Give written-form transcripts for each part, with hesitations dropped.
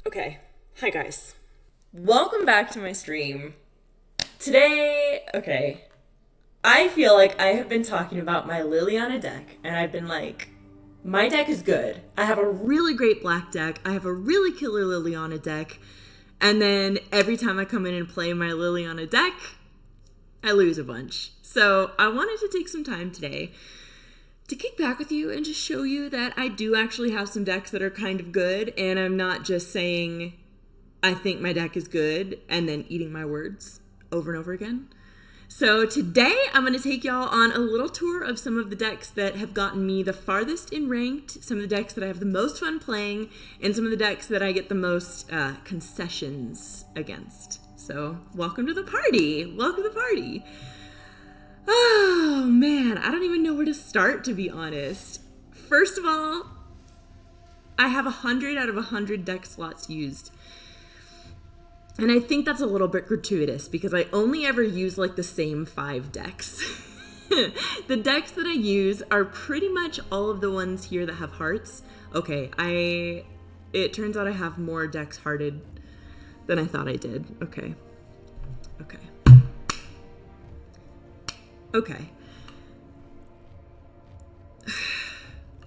Okay, hi guys. Welcome back to my stream. Today, I feel like I have been talking about my Liliana deck, and I've been like, my deck is good. I have a really great black deck. I have a really killer Liliana deck. And then every time I come in and play my Liliana deck, I lose a bunch. So I wanted to take some time today to kick back with you and just show you that I do actually have some decks that are kind of good, and I'm not just saying I think my deck is good and then eating my words over and over again. So today I'm going to take y'all on a little tour of some of the decks that have gotten me the farthest in ranked, some of the decks that I have the most fun playing, and some of the decks that I get the most concessions against. So welcome to the party. Welcome to the party. Oh man, I don't even know where to start, to be honest. First of all, I have 100 out of 100 deck slots used. And I think that's a little bit gratuitous because I only ever use like the same 5 decks. The decks that I use are pretty much all of the ones here that have hearts. Okay, it turns out I have more decks hearted than I thought I did. Okay.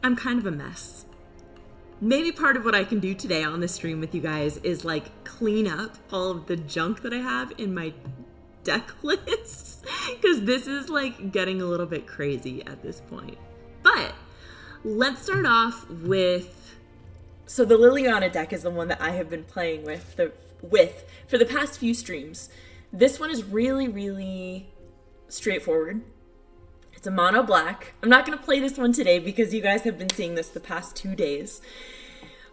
I'm kind of a mess. Maybe part of what I can do today on the stream with you guys is like clean up all of the junk that I have in my deck lists, because this is like getting a little bit crazy at this point. But let's start off with, so the Liliana deck is the one that I have been playing with for the past few streams. This one is really straightforward. It's a mono black. I'm not going to play this one today because you guys have been seeing this the past 2 days.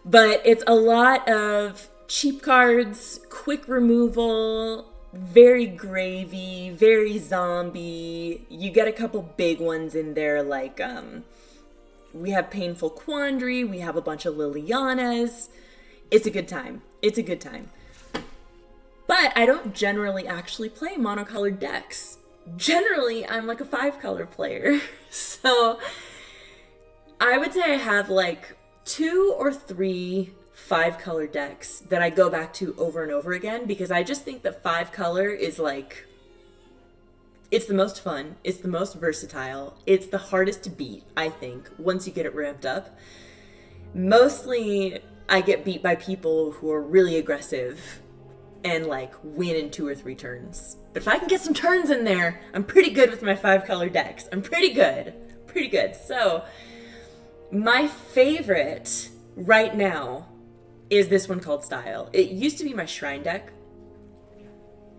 But it's a lot of cheap cards, quick removal, very gravy, very zombie. You get a couple big ones in there like we have Painful Quandary, we have a bunch of Lilianas. It's a good time. But I don't generally actually play monocolored decks. Generally, I'm like a 5-color player. So I would say I have like 2 or 3 5-color decks that I go back to over and over again, because I just think that 5-color is like, it's the most fun, it's the most versatile, it's the hardest to beat, I think, once you get it ramped up. Mostly I get beat by people who are really aggressive and like win in 2 or 3 turns. But if I can get some turns in there, I'm pretty good with my 5-color decks. I'm pretty good. So my favorite right now is this one called Style. It used to be my Shrine deck.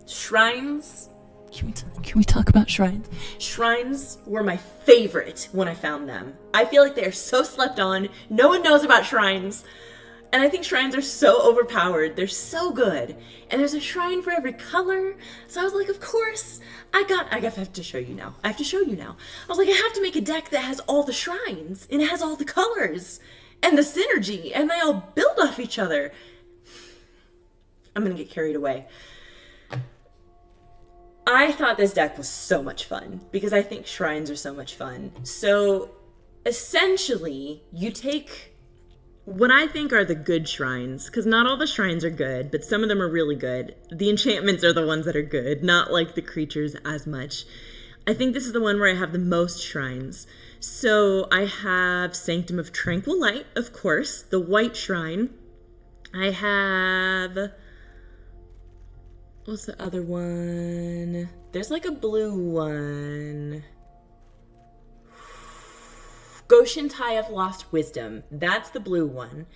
Shrines. Can we talk about shrines? Shrines were my favorite when I found them. I feel like they are so slept on. No one knows about shrines. And I think shrines are so overpowered. They're so good. And there's a shrine for every color. So I was like, of course, I have to show you now. I was like, I have to make a deck that has all the shrines. And it has all the colors. And the synergy. And they all build off each other. I'm going to get carried away. I thought this deck was so much fun. Because I think shrines are so much fun. So essentially, you take what I think are the good shrines, because not all the shrines are good, but some of them are really good. The enchantments are the ones that are good, not like the creatures as much. I think this is the one where I have the most shrines. So I have Sanctum of Tranquil Light, of course, the white shrine. I have, what's the other one? There's like a blue one. Goshen Tai of Lost Wisdom. That's the blue one.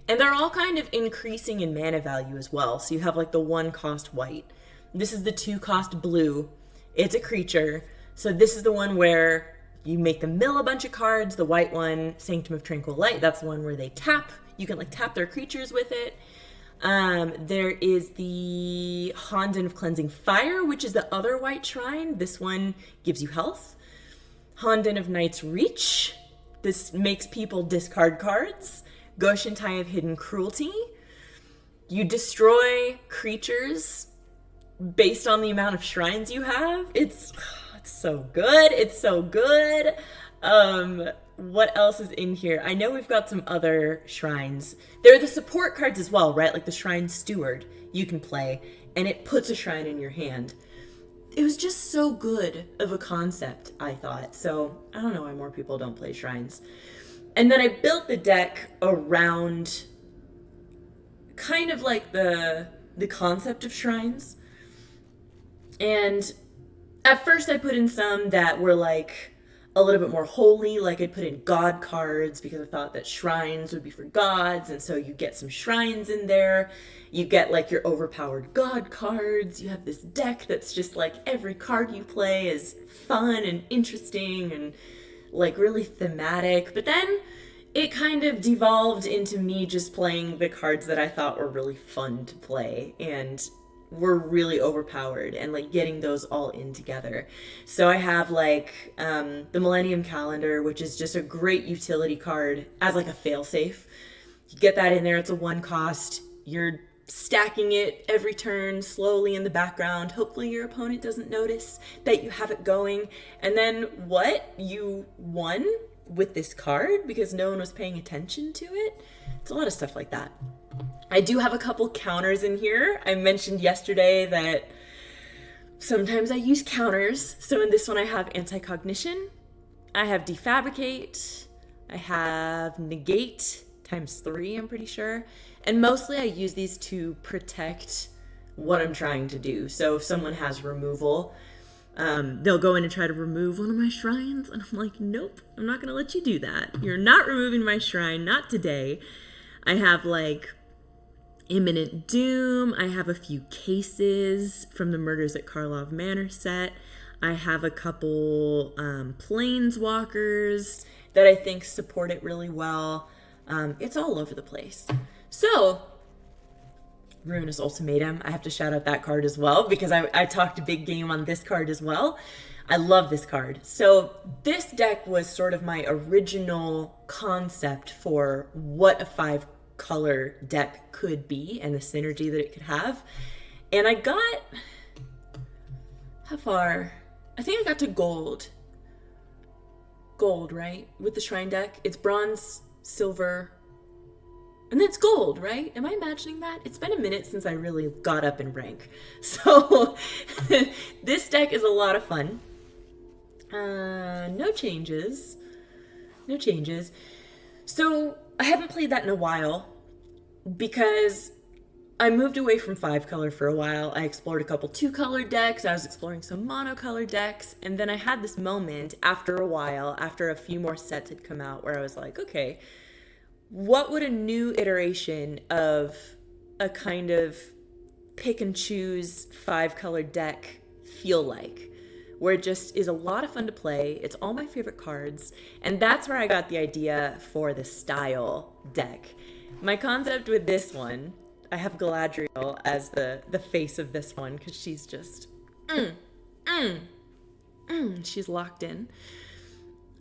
And they're all kind of increasing in mana value as well. So you have like the 1-cost white. This is the 2-cost blue. It's a creature. So this is the one where you make them mill a bunch of cards. The white one, Sanctum of Tranquil Light, that's the one where they tap. You can like tap their creatures with it. There is the Honden of Cleansing Fire, which is the other white shrine. This one gives you health. Honden of Night's Reach. This makes people discard cards. Goshen Tai of Hidden Cruelty. You destroy creatures based on the amount of shrines you have. It's so good. what else is in here. I know we've got some other shrines. There are the support cards as well, right? Like the Shrine Steward you can play, and it puts a shrine in your hand. It was just so good of a concept, I thought. So I don't know why more people don't play shrines. And then I built the deck around kind of like the concept of shrines. And at first I put in some that were like a little bit more holy, like I put in god cards because I thought that shrines would be for gods, and so you get some shrines in there. You get like your overpowered god cards. You have this deck that's just like every card you play is fun and interesting and like really thematic. But then it kind of devolved into me just playing the cards that I thought were really fun to play and were really overpowered, and like getting those all in together. So I have like the Millennium Calendar, which is just a great utility card as like a failsafe. You get that in there, it's a 1 cost. You're stacking it every turn slowly in the background. Hopefully your opponent doesn't notice that you have it going. And then what? You won with this card because no one was paying attention to it. It's a lot of stuff like that. I do have a couple counters in here. I mentioned yesterday that sometimes I use counters. So in this one I have Anti-Cognition, I have Defabricate, I have Negate ×3, I'm pretty sure. And mostly I use these to protect what I'm trying to do. So if someone has removal, they'll go in and try to remove one of my shrines, and I'm like, nope, I'm not gonna let you do that. You're not removing my shrine, not today. I have like Imminent Doom. I have a few cases from the Murders at Karlov Manor set. I have a couple Planeswalkers that I think support it really well. It's all over the place. So, Ruinous Ultimatum. I have to shout out that card as well because I talked a big game on this card as well. I love this card. So this deck was sort of my original concept for what a 5-color deck could be and the synergy that it could have. And I got, how far? I think I got to gold. Gold, right? With the Shrine deck. It's bronze, silver, and then it's gold, right? Am I imagining that? It's been a minute since I really got up in rank. So this deck is a lot of fun. No changes. No changes. So I haven't played that in a while because I moved away from 5-color for a while. I explored a couple 2-color decks. I was exploring some monocolor decks. And then I had this moment after a while, after a few more sets had come out, where I was like, okay, what would a new iteration of a kind of pick and choose 5-color deck feel like? Where it just is a lot of fun to play. It's all my favorite cards. And that's where I got the idea for the style deck. My concept with this one, I have Galadriel as the face of this one because she's just, she's locked in.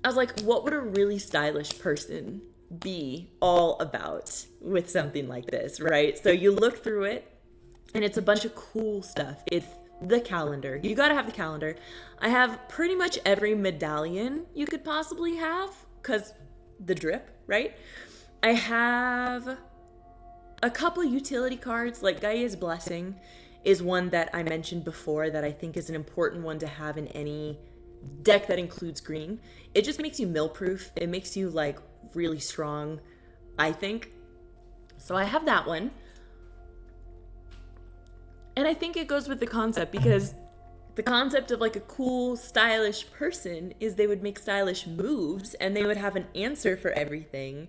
I was like, what would a really stylish person be all about with something like this, right? So you look through it and it's a bunch of cool stuff. It's the calendar. You gotta have the calendar. I have pretty much every medallion you could possibly have because the drip, right? I have a couple utility cards, like Gaia's Blessing is one that I mentioned before that I think is an important one to have in any deck that includes green. It just makes you mill-proof. It makes you like really strong, I think. So I have that one. And I think it goes with the concept because the concept of like a cool, stylish person is they would make stylish moves and they would have an answer for everything.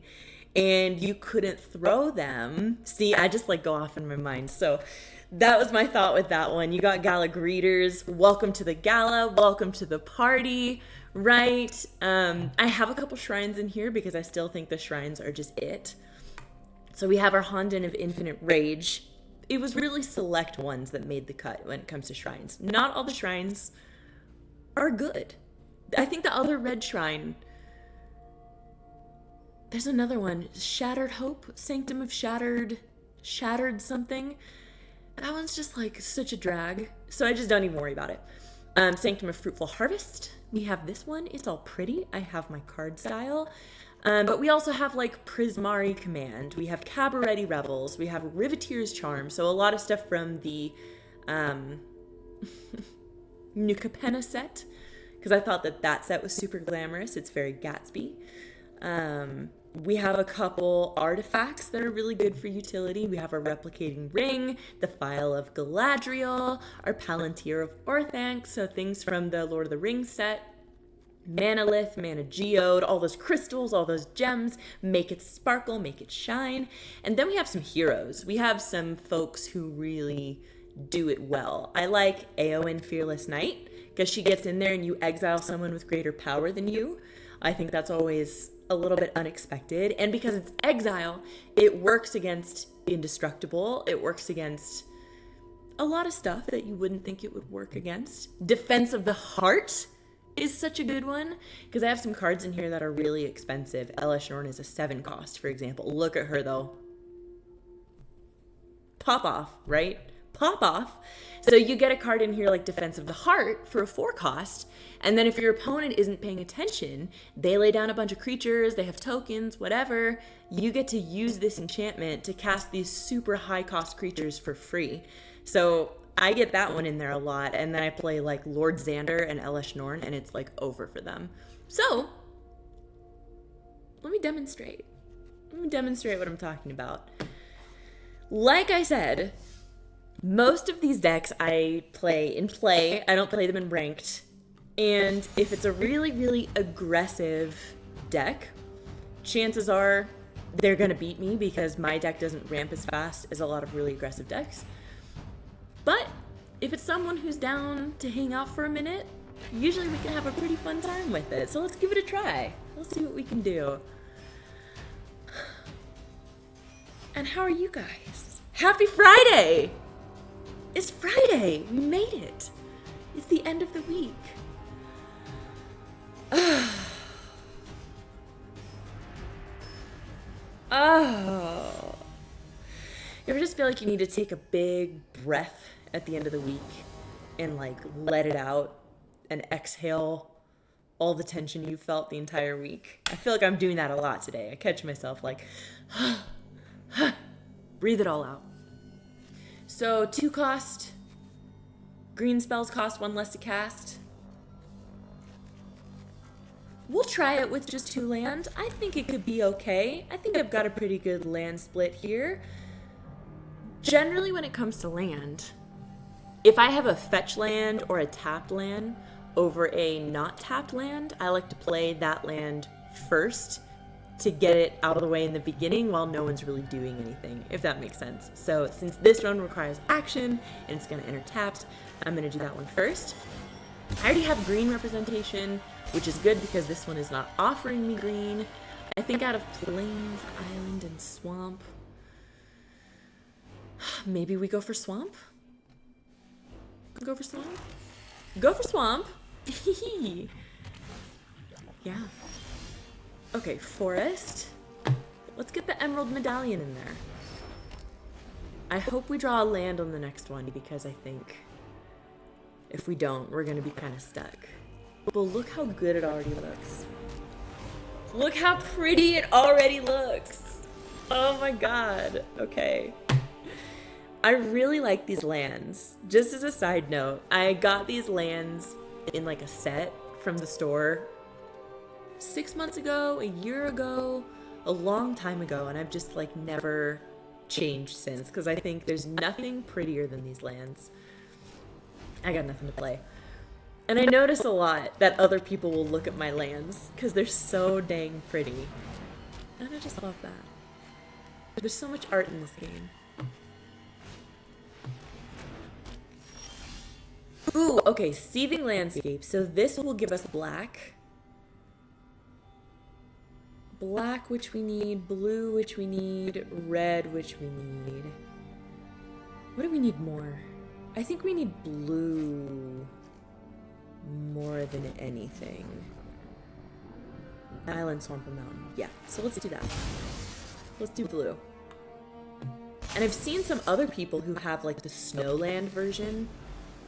And you couldn't throw them. See, I just like go off in my mind. So that was my thought with that one. You got gala greeters. Welcome to the gala. Welcome to the party, right? I have a couple shrines in here because I still think the shrines are just it. So we have our Honden of Infinite Rage. It was really select ones that made the cut when it comes to shrines. Not all the shrines are good. I think the other red shrine, there's another one, Shattered Hope, Sanctum of Shattered something. That one's just like such a drag. So I just don't even worry about it. Sanctum of Fruitful Harvest. We have this one. It's all pretty. I have my card style. But we also have like Prismari Command. We have Cabaretti Rebels. We have Riveteer's Charm. So a lot of stuff from the New Capenna set. Because I thought that set was super glamorous. It's very Gatsby. We have a couple artifacts that are really good for utility. We have our Replicating Ring, the Phial of Galadriel, our Palantir of Orthanc, so things from the Lord of the Rings set. Manalith, Mana Geode, all those crystals, all those gems, make it sparkle, make it shine. And then we have some heroes. We have some folks who really do it well. I like Eowyn Fearless Knight, because she gets in there and you exile someone with greater power than you. I think that's always a little bit unexpected. And because it's exile, it works against Indestructible. It works against a lot of stuff that you wouldn't think it would work against. Defense of the Heart is such a good one, because I have some cards in here that are really expensive. Elesh Norn is a 7 cost, for example. Look at her, though. Pop off, right? Pop off. So you get a card in here like Defense of the Heart for a 4 cost, and then if your opponent isn't paying attention, they lay down a bunch of creatures, they have tokens, whatever, you get to use this enchantment to cast these super high cost creatures for free. So I get that one in there a lot, and then I play like Lord Xander and Elesh Norn, and it's like over for them. So let me demonstrate. Let me demonstrate what I'm talking about. Like I said, most of these decks I play in play. I don't play them in ranked. And if it's a really, really aggressive deck, chances are they're going to beat me because my deck doesn't ramp as fast as a lot of really aggressive decks. But if it's someone who's down to hang out for a minute, usually we can have a pretty fun time with it. So let's give it a try. Let's see what we can do. And how are you guys? Happy Friday! It's Friday. We made it. It's the end of the week. Oh. You ever just feel like you need to take a big breath at the end of the week and like let it out and exhale all the tension you felt the entire week? I feel like I'm doing that a lot today. I catch myself like, breathe it all out. So 2 cost, green spells cost 1 less to cast. We'll try it with just 2 land. I think it could be okay. I think I've got a pretty good land split here. Generally when it comes to land, if I have a fetch land or a tapped land over a not tapped land, I like to play that land first to get it out of the way in the beginning while no one's really doing anything, if that makes sense. So since this one requires action and it's going to enter tapped, I'm going to do that one first. I already have green representation, which is good because this one is not offering me green. I think out of Plains, Island, and Swamp, maybe we go for Swamp? Go for Swamp? Go for Swamp! Yeah. Okay, Forest. Let's get the Emerald Medallion in there. I hope we draw a land on the next one because I think if we don't, we're going to be kind of stuck. But look how good it already looks. Look how pretty it already looks. Oh my god. Okay. I really like these lands. Just as a side note, I got these lands in like a set from the store 6 months ago, a year ago, a long time ago, and I've just like never changed since because I think there's nothing prettier than these lands. I got nothing to play. And I notice a lot that other people will look at my lands because they're so dang pretty. And I just love that. There's so much art in this game. Ooh, okay, Seething Landscape. So this will give us black. Black, which we need. Blue, which we need. Red, which we need. What do we need more? I think we need blue more than anything. Island, Swamp, and Mountain. Yeah, so let's do that. Let's do blue. And I've seen some other people who have like the Snowland version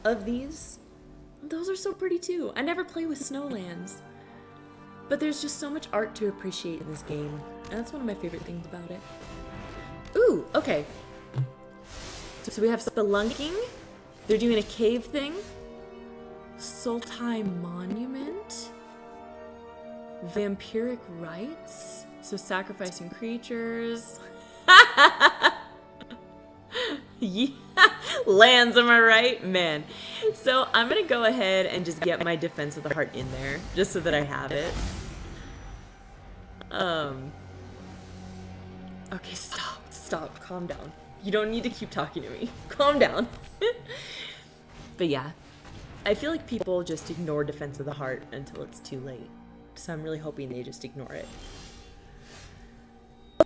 of these. Those are so pretty too. I never play with snowlands. But there's just so much art to appreciate in this game. And that's one of my favorite things about it. Ooh, okay. So we have spelunking. They're doing a cave thing. Sultai Monument. Vampiric rites. So sacrificing creatures. Yeah. Lands, am I right? Man. So I'm gonna go ahead and just get my Defense of the Heart in there, just so that I have it. Okay, stop, calm down. You don't need to keep talking to me. Calm down. But yeah, I feel like people just ignore Defense of the Heart until it's too late. So I'm really hoping they just ignore it.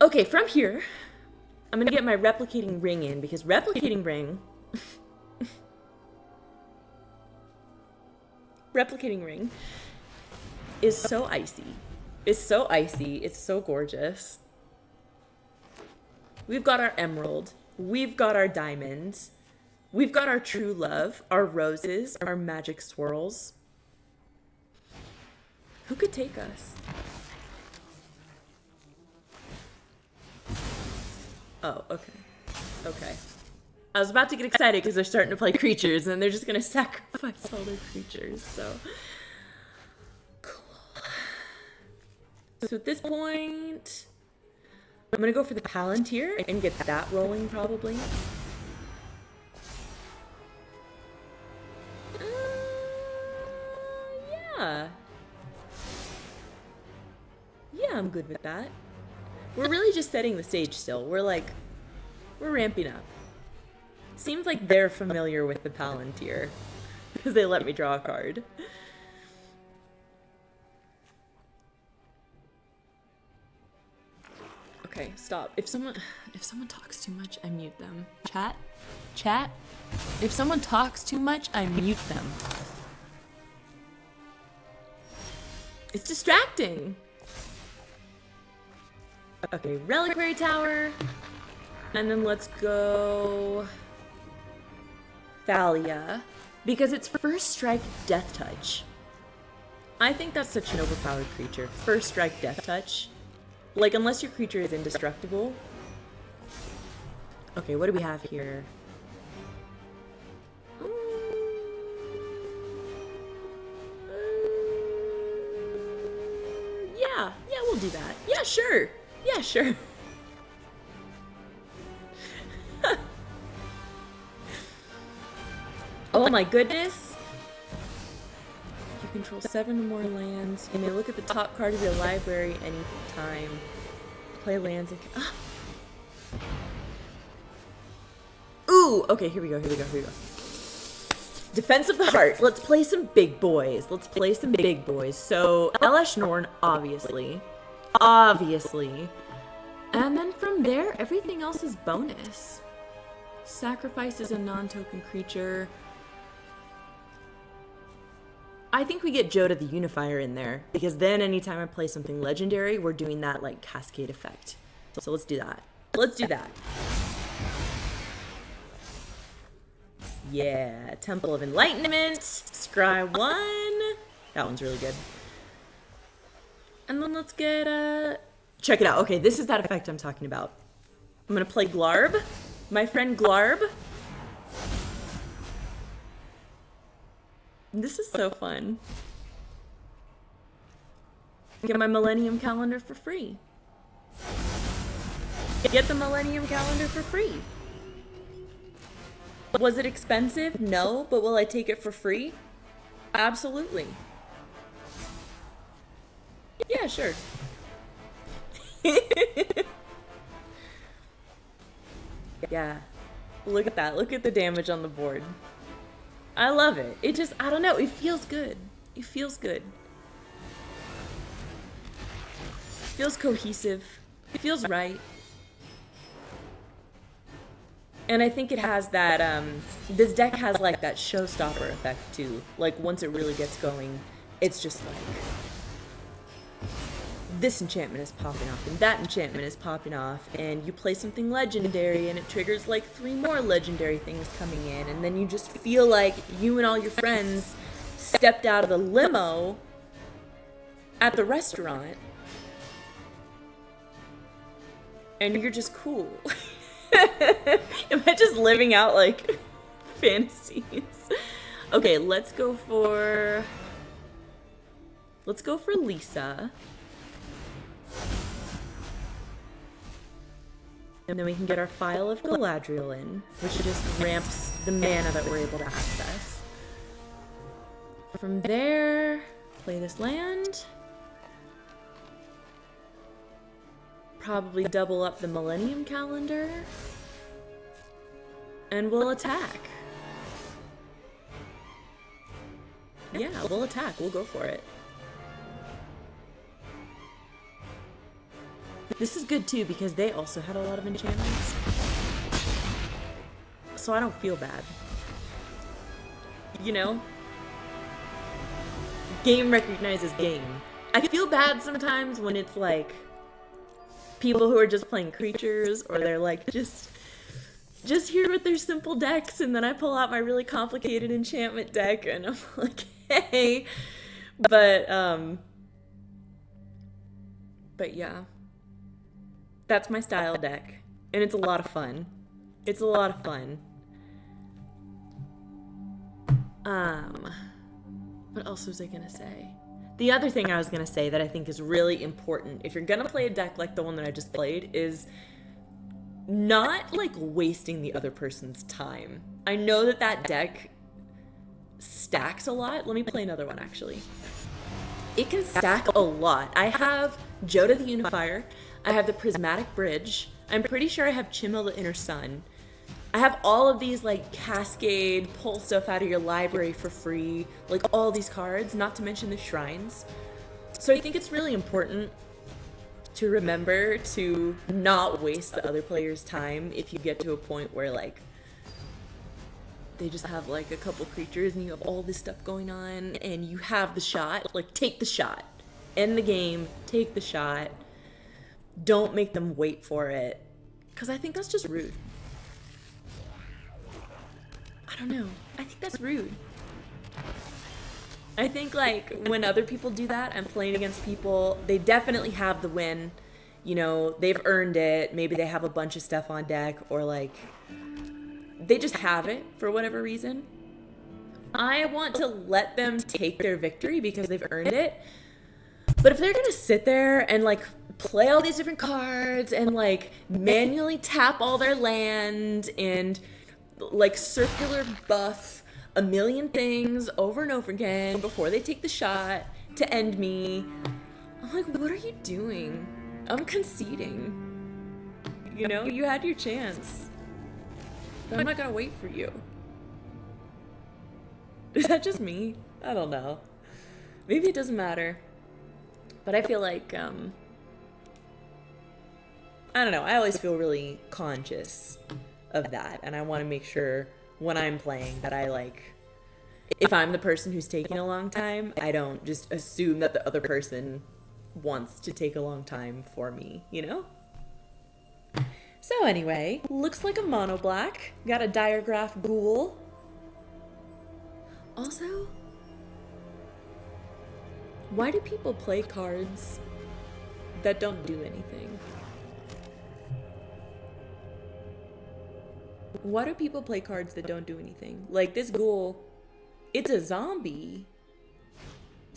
Okay, from here, I'm gonna get my Replicating Ring in, because Replicating Ring... Replicating Ring is so icy. It's so icy. It's so gorgeous. We've got our emerald. We've got our diamonds. We've got our true love, our roses, our magic swirls. Who could take us? Oh, okay. Okay. I was about to get excited because they're starting to play creatures and they're just going to sacrifice all their creatures, so... Cool. So at this point, I'm going to go for the Palantir and get that rolling, probably. Yeah. Yeah, I'm good with that. We're really just setting the stage still. We're ramping up. Seems like they're familiar with the Palantir because they let me draw a card. Okay, stop. If someone talks too much, I mute them. Chat. If someone talks too much, I mute them. It's distracting. Okay, Reliquary Tower. And then let's go Thalia, because it's First Strike Death Touch. I think that's such an overpowered creature. First Strike Death Touch. Like, unless your creature is indestructible. Okay, what do we have here? Yeah, we'll do that. Yeah, sure. Oh my goodness. You control 7 or more lands. You may look at the top card of your library anytime. Play lands and... Ah. Ooh, okay, here we go. Defense of the Heart. Let's play some big boys. So, Elesh Norn, obviously. And then from there, everything else is bonus. Sacrifices a non-token creature. I think we get Joda the Unifier in there, because then anytime I play something legendary, we're doing that, like, cascade effect. So let's do that. Yeah, Temple of Enlightenment, Scry 1. That one's really good. And then let's get, check it out. Okay, this is that effect I'm talking about. I'm gonna play Glarb. My friend Glarb. This is so fun. Get my Millennium Calendar for free. Get the Millennium Calendar for free. Was it expensive? No, but will I take it for free? Absolutely. Yeah, sure. Yeah. Look at that. Look at the damage on the board. I love it. It just, I don't know, it feels good. It feels cohesive. It feels right. And I think it has that, this deck has like that showstopper effect too. Like once it really gets going, it's just like, this enchantment is popping off and that enchantment is popping off, and you play something legendary and it triggers like 3 more legendary things coming in, and then you just feel like you and all your friends stepped out of the limo at the restaurant and you're just cool. Am I just living out like fantasies? Okay, let's go for Lisa. And then we can get our Phial of Galadriel in, which just ramps the mana that we're able to access. From there, play this land. Probably double up the Millennium Calendar. And we'll attack. Yeah, we'll attack. We'll go for it. This is good too because they also had a lot of enchantments. So I don't feel bad. You know? Game recognizes game. I feel bad sometimes when it's like people who are just playing creatures or they're like just here with their simple decks and then I pull out my really complicated enchantment deck and I'm like, hey. But yeah. That's my style deck. And it's a lot of fun. It's a lot of fun. What else was I gonna say? The other thing I was gonna say that I think is really important if you're gonna play a deck like the one that I just played is not like wasting the other person's time. I know that deck stacks a lot. Let me play another one actually. It can stack a lot. I have Joda the Unifier. I have the Prismatic Bridge. I'm pretty sure I have Chimel the Inner Sun. I have all of these like Cascade, pull stuff out of your library for free, like all these cards, not to mention the shrines. So I think it's really important to remember to not waste the other player's time if you get to a point where like they just have like a couple creatures and you have all this stuff going on and you have the shot. Like take the shot. End the game, take the shot. Don't make them wait for it. Because I think that's just rude. I don't know. I think that's rude. I think like when other people do that, I'm playing against people, they definitely have the win. You know, they've earned it. Maybe they have a bunch of stuff on deck or like they just have it for whatever reason. I want to let them take their victory because they've earned it. But if they're going to sit there and like play all these different cards and like manually tap all their land and like circular buff a million things over and over again before they take the shot to end me, I'm like, what are you doing? I'm conceding. You know, you had your chance. But I'm not gonna wait for you. Is that just me? I don't know. Maybe it doesn't matter. But I feel like, I don't know, I always feel really conscious of that. And I want to make sure when I'm playing that I like, if I'm the person who's taking a long time, I don't just assume that the other person wants to take a long time for me, you know? So anyway, looks like a mono black. Got a Diregraph Ghoul. Also, why do people play cards that don't do anything? Why do people play cards that don't do anything? Like this ghoul, it's a zombie.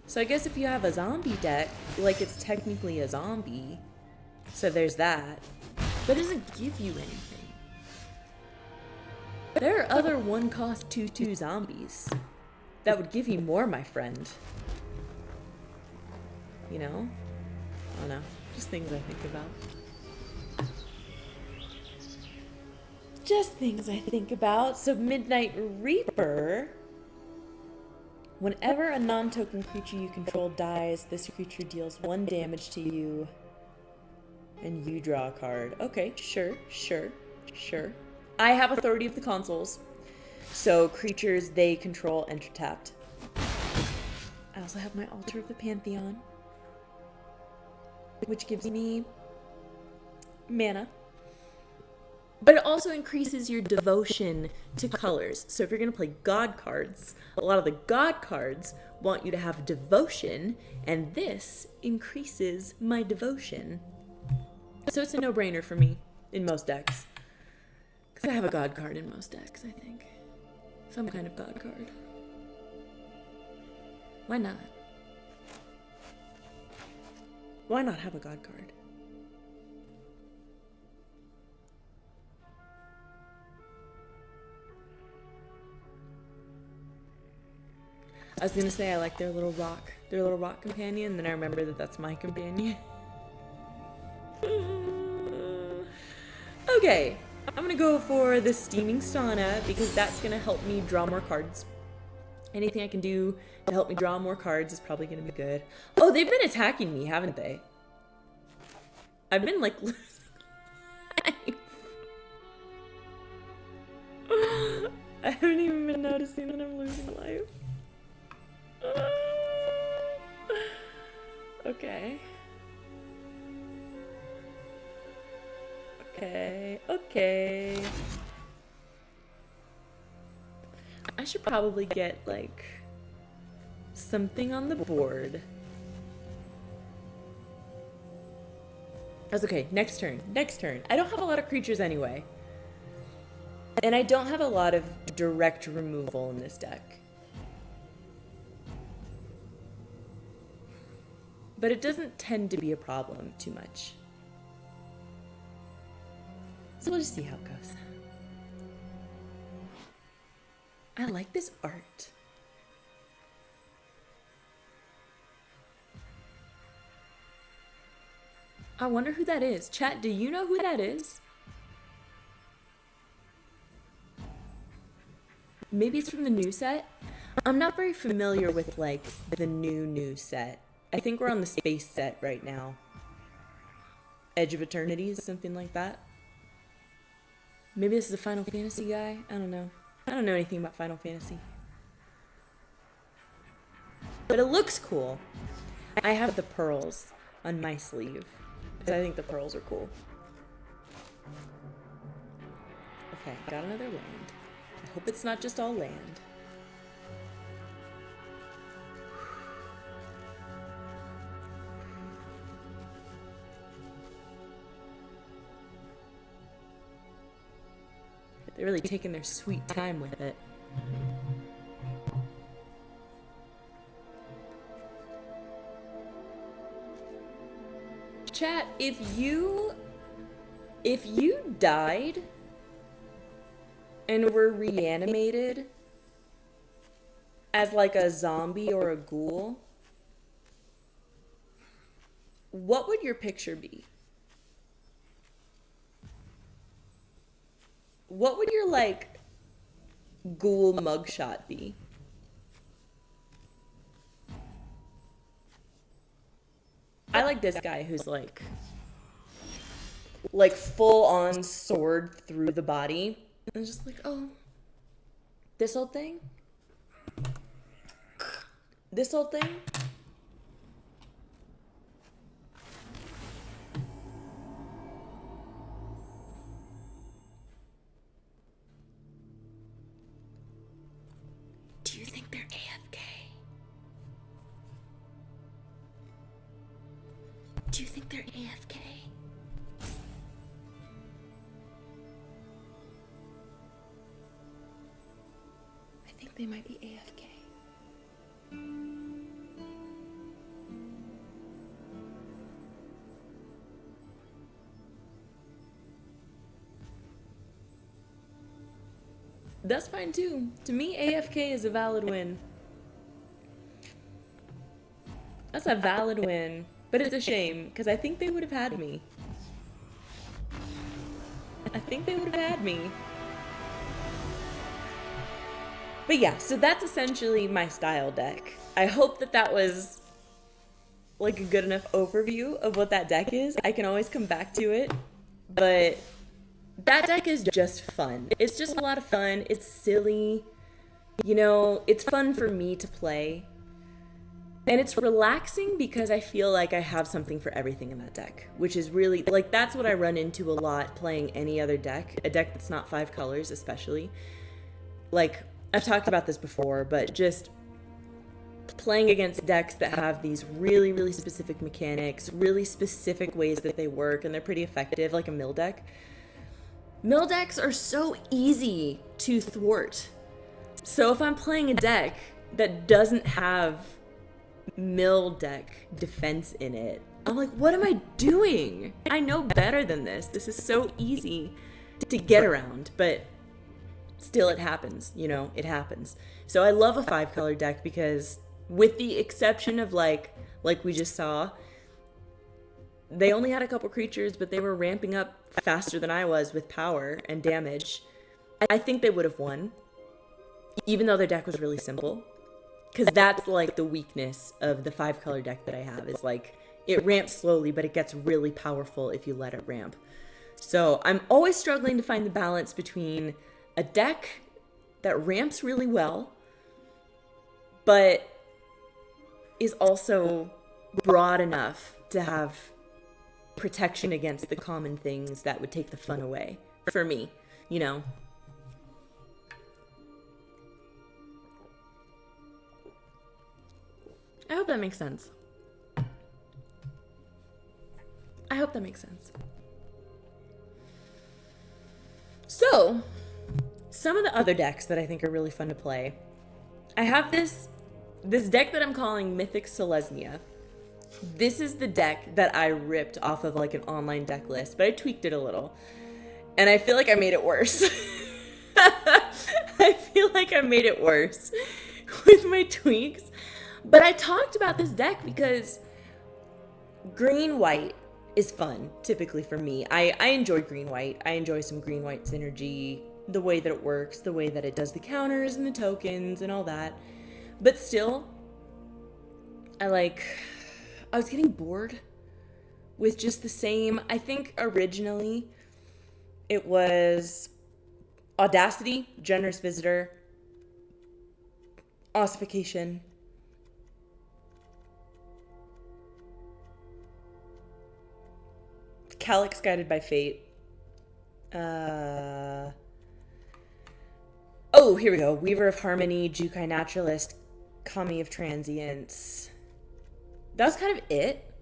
So I guess if you have a zombie deck, like it's technically a zombie. So there's that. But it doesn't give you anything. There are other 1-cost 2/2 zombies that would give you more, my friend. You know? I don't know. Just things I think about. Just things I think about. So Midnight Reaper. Whenever a non-token creature you control dies, this creature deals 1 damage to you. And you draw a card. Okay, sure. I have authority of the consoles. So creatures they control enter tapped. I also have my Altar of the Pantheon, which gives me mana. But it also increases your devotion to colors. So if you're going to play God cards, a lot of the God cards want you to have devotion, and this increases my devotion. So it's a no-brainer for me in most decks. Because I have a God card in most decks, I think. Some kind of God card. Why not? Why not have a God card? I was gonna say I like their little rock companion, then I remember that that's my companion. Okay, I'm gonna go for the Steaming Sauna because that's gonna help me draw more cards. Anything I can do to help me draw more cards is probably gonna be good. Oh, they've been attacking me, haven't they? I've been like losing life. I haven't even been noticing that I'm losing life. Okay. Okay. I should probably get, like, something on the board. That's okay. Next turn. I don't have a lot of creatures anyway. And I don't have a lot of direct removal in this deck. But it doesn't tend to be a problem too much. So we'll just see how it goes. I like this art. I wonder who that is. Chat, do you know who that is? Maybe it's from the new set? I'm not very familiar with, like, the new set. I think we're on the space set right now. Edge of Eternities, something like that. Maybe this is a Final Fantasy guy? I don't know. I don't know anything about Final Fantasy. But it looks cool. I have the pearls on my sleeve, because I think the pearls are cool. Okay, got another land. I hope it's not just all land. They're really taking their sweet time with it. Chat, if you died and were reanimated as like a zombie or a ghoul, what would your picture be? What would your, like, ghoul mugshot be? I like this guy who's, like full-on sword through the body. And just like, oh, this old thing? This old thing? Do you think they're AFK? Do you think they're AFK? I think they might be AFK. That's fine too. To me, AFK is a valid win. That's a valid win. But it's a shame, because I think they would have had me. But yeah, so that's essentially my style deck. I hope that that was like a good enough overview of what that deck is. I can always come back to it, but that deck is just fun. It's just a lot of fun. It's silly. You know, it's fun for me to play. And it's relaxing because I feel like I have something for everything in that deck, which is really, like, that's what I run into a lot playing any other deck, a deck that's not 5 colors especially. Like, I've talked about this before, but just playing against decks that have these really, really specific mechanics, really specific ways that they work, and they're pretty effective, like a mill deck. Mill decks are so easy to thwart. So if I'm playing a deck that doesn't have mill deck defense in it, I'm like, what am I doing? I know better than this. This is so easy to get around, but still it happens, you know, it happens. So I love a 5-color deck because, with the exception of like we just saw, they only had a couple creatures, but they were ramping up faster than I was with power and damage. I think they would have won, even though their deck was really simple. Because that's like the weakness of the 5-color deck that I have, is like it ramps slowly, but it gets really powerful if you let it ramp. So I'm always struggling to find the balance between a deck that ramps really well, but is also broad enough to have protection against the common things that would take the fun away for me, you know. I hope that makes sense. I hope that makes sense. So, some of the other decks that I think are really fun to play. I have this deck that I'm calling Mythic Selesnya. This is the deck that I ripped off of like an online deck list, but I tweaked it a little. And I feel like I made it worse. I feel like I made it worse with my tweaks. But I talked about this deck because green-white is fun, typically for me. I enjoy green-white. I enjoy some green-white synergy, the way that it works, the way that it does the counters and the tokens and all that. But still, I was getting bored with just the same. I think originally it was Audacity, Generous Visitor, Ossification, Calyx Guided by Fate. Oh, here we go. Weaver of Harmony, Jukai Naturalist, Kami of Transience. That was kind of it.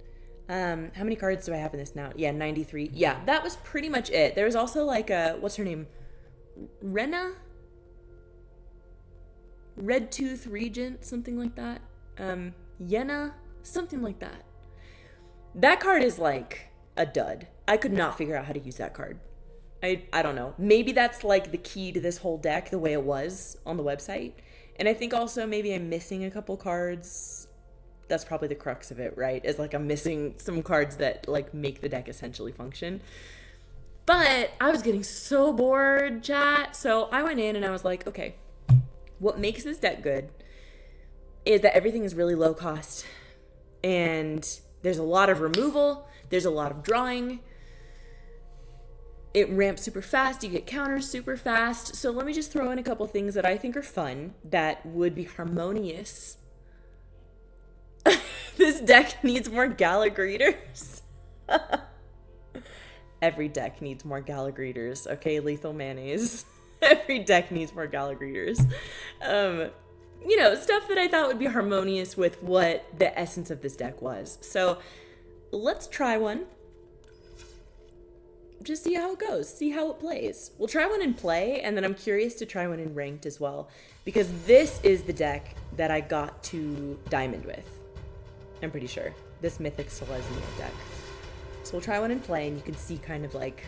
How many cards do I have in this now? Yeah, 93. Yeah, that was pretty much it. There was also like what's her name? Rena? Red Tooth Regent, something like that. Yena? Something like that. That card is like a dud. I could not figure out how to use that card. I don't know. Maybe that's like the key to this whole deck, the way it was on the website. And I think also maybe I'm missing a couple cards. That's probably the crux of it, right? Is like I'm missing some cards that like make the deck essentially function. But I was getting so bored, chat. So I went in and I was like, okay, what makes this deck good is that everything is really low cost. And there's a lot of removal. There's a lot of drawing. It ramps super fast. You get counters super fast. So let me just throw in a couple things that I think are fun that would be harmonious. This deck needs more Gala Greeters. Every deck needs more Gala Greeters. Okay, Lethal Mayonnaise. Every deck needs more Gala Greeters. You know, stuff that I thought would be harmonious with what the essence of this deck was. So let's try one. Just see how it goes. See how it plays. We'll try one in play, and then I'm curious to try one in ranked as well. Because this is the deck that I got to Diamond with. I'm pretty sure. This Mythic Selesnya deck. So we'll try one in play, and you can see kind of like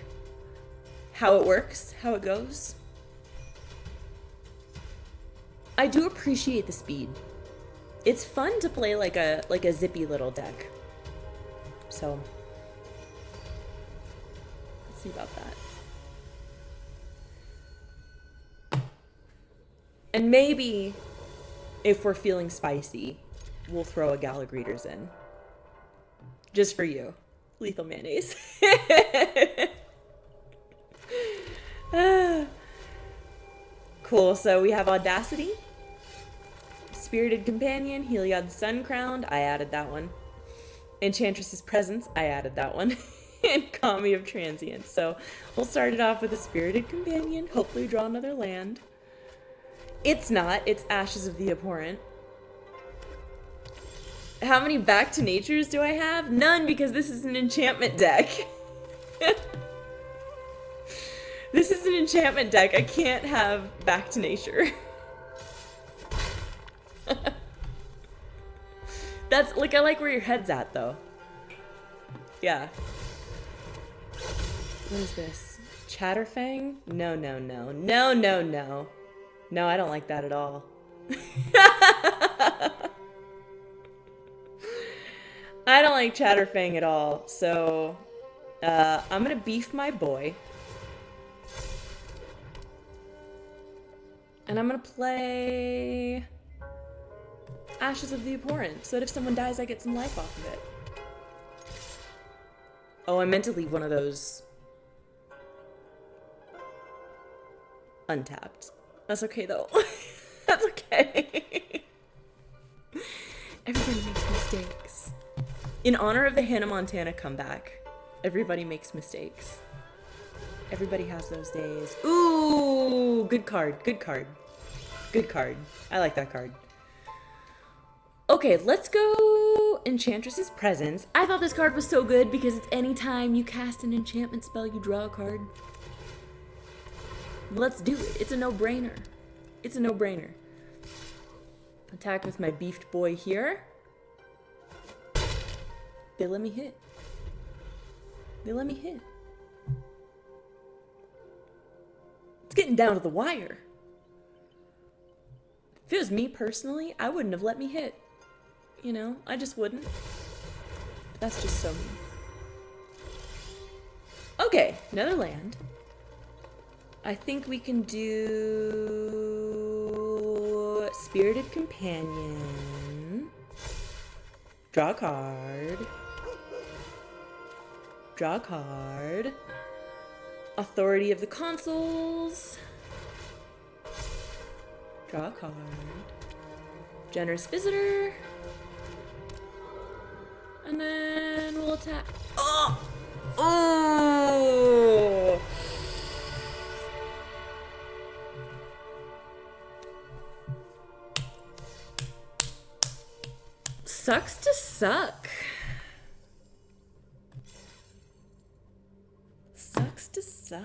how it works, how it goes. I do appreciate the speed. It's fun to play like a zippy little deck. So let's see about that. And maybe if we're feeling spicy, we'll throw a Gala Greeters in. Just for you. Lethal Mayonnaise. Cool, so we have Audacity, Spirited Companion, Heliod's Sun Crowned, I added that one. Enchantress's Presence, I added that one. And Kami of Transience. So we'll start it off with a Spirited Companion, hopefully draw another land. It's not, it's Ashes of the Abhorrent. How many Back to Natures do I have? None, because this is an enchantment deck. This is an enchantment deck. I can't have Back to Nature. That's, like, I like where your head's at, though. Yeah. What is this? Chatterfang? No, no, no. No, no, no. No, I don't like that at all. I don't like Chatterfang at all. So, I'm gonna beef my boy. And I'm gonna play Ashes of the Abhorrent, so that if someone dies, I get some life off of it. Oh, I meant to leave one of those untapped. That's okay, though. That's okay. Everybody makes mistakes. In honor of the Hannah Montana comeback, everybody makes mistakes. Everybody has those days. Ooh, good card, good card. Good card. I like that card. Okay, let's go Enchantress's Presence. I thought this card was so good because it's anytime you cast an enchantment spell, you draw a card. Let's do it. It's a no-brainer. It's a no-brainer. Attack with my beefed boy here. They let me hit. They let me hit. It's getting down to the wire. If it was me personally, I wouldn't have let me hit. You know, I just wouldn't. That's just so mean. Okay, another land. I think we can do Spirited Companion. Draw a card. Draw a card. Authority of the Consuls. Draw a card. Generous Visitor. And then we'll attack. Oh! Oh! Sucks to suck. Sucks to suck.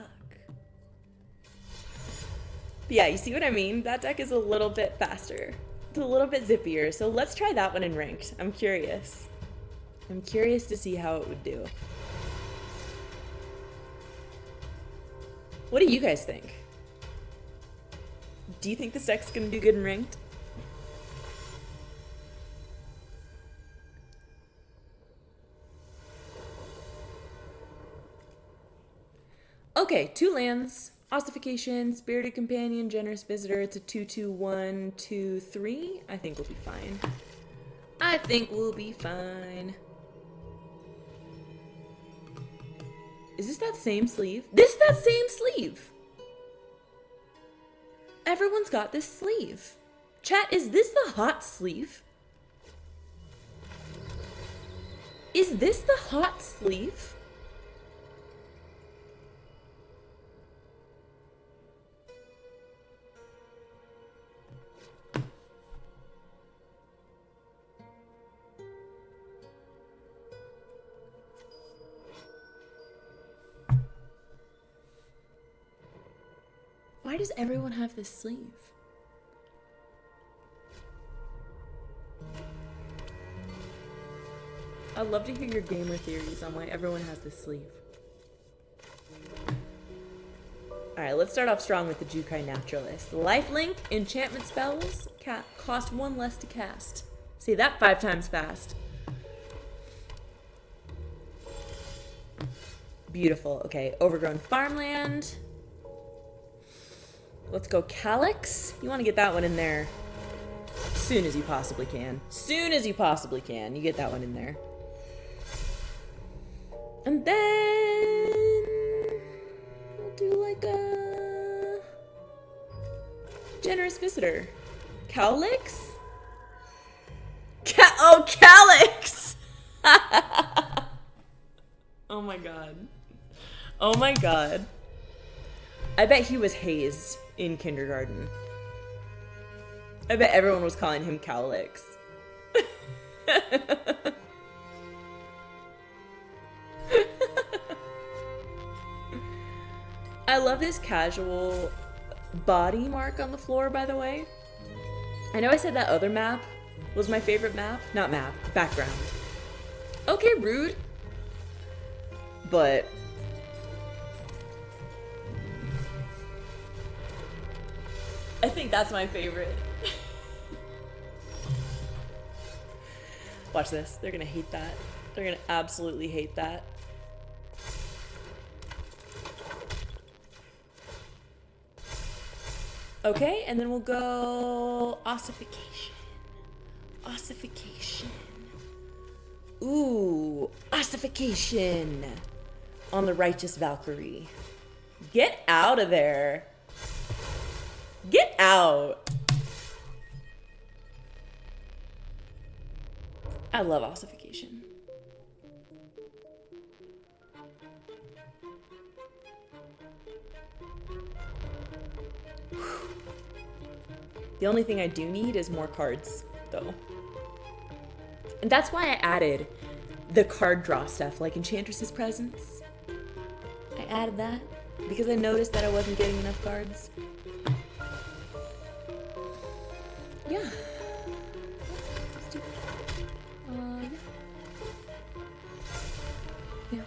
But yeah, you see what I mean? That deck is a little bit faster. It's a little bit zippier. So let's try that one in ranked. I'm curious. I'm curious to see how it would do. What do you guys think? Do you think this deck's gonna do good in ranked? Okay, 2 lands. Ossification, Spirited Companion, Generous Visitor. It's a 2/2/1/2/3. I think we'll be fine. I think we'll be fine. Is this that same sleeve? This is that same sleeve! Everyone's got this sleeve. Chat, is this the hot sleeve? Is this the hot sleeve? Why does everyone have this sleeve? I'd love to hear your gamer theories on why everyone has this sleeve. Alright, let's start off strong with the Jukai Naturalist. Lifelink, enchantment spells, cost 1 less to cast. Say that 5 times fast. Beautiful. Okay, Overgrown Farmland. Let's go Calyx. You want to get that one in there soon as you possibly can. Soon as you possibly can. You get that one in there. And then we'll do like a Generous Visitor. Calyx? Oh, Calyx! Oh my god. Oh my god. I bet he was hazed in kindergarten. I bet everyone was calling him Calyx. I love this casual body mark on the floor, by the way. I know I said that other map was my favorite map. Not map, background. Okay, rude. But I think that's my favorite. Watch this. They're gonna hate that. They're gonna absolutely hate that. Okay, and then we'll go ossification. Ossification. Ooh, ossification on the righteous Valkyrie. Get out of there. Get out. I love ossification. The only thing I do need is more cards, though. And that's why I added the card draw stuff, like Enchantress's Presence. I added that because I noticed that I wasn't getting enough cards. Yeah. Let's do that. Yeah.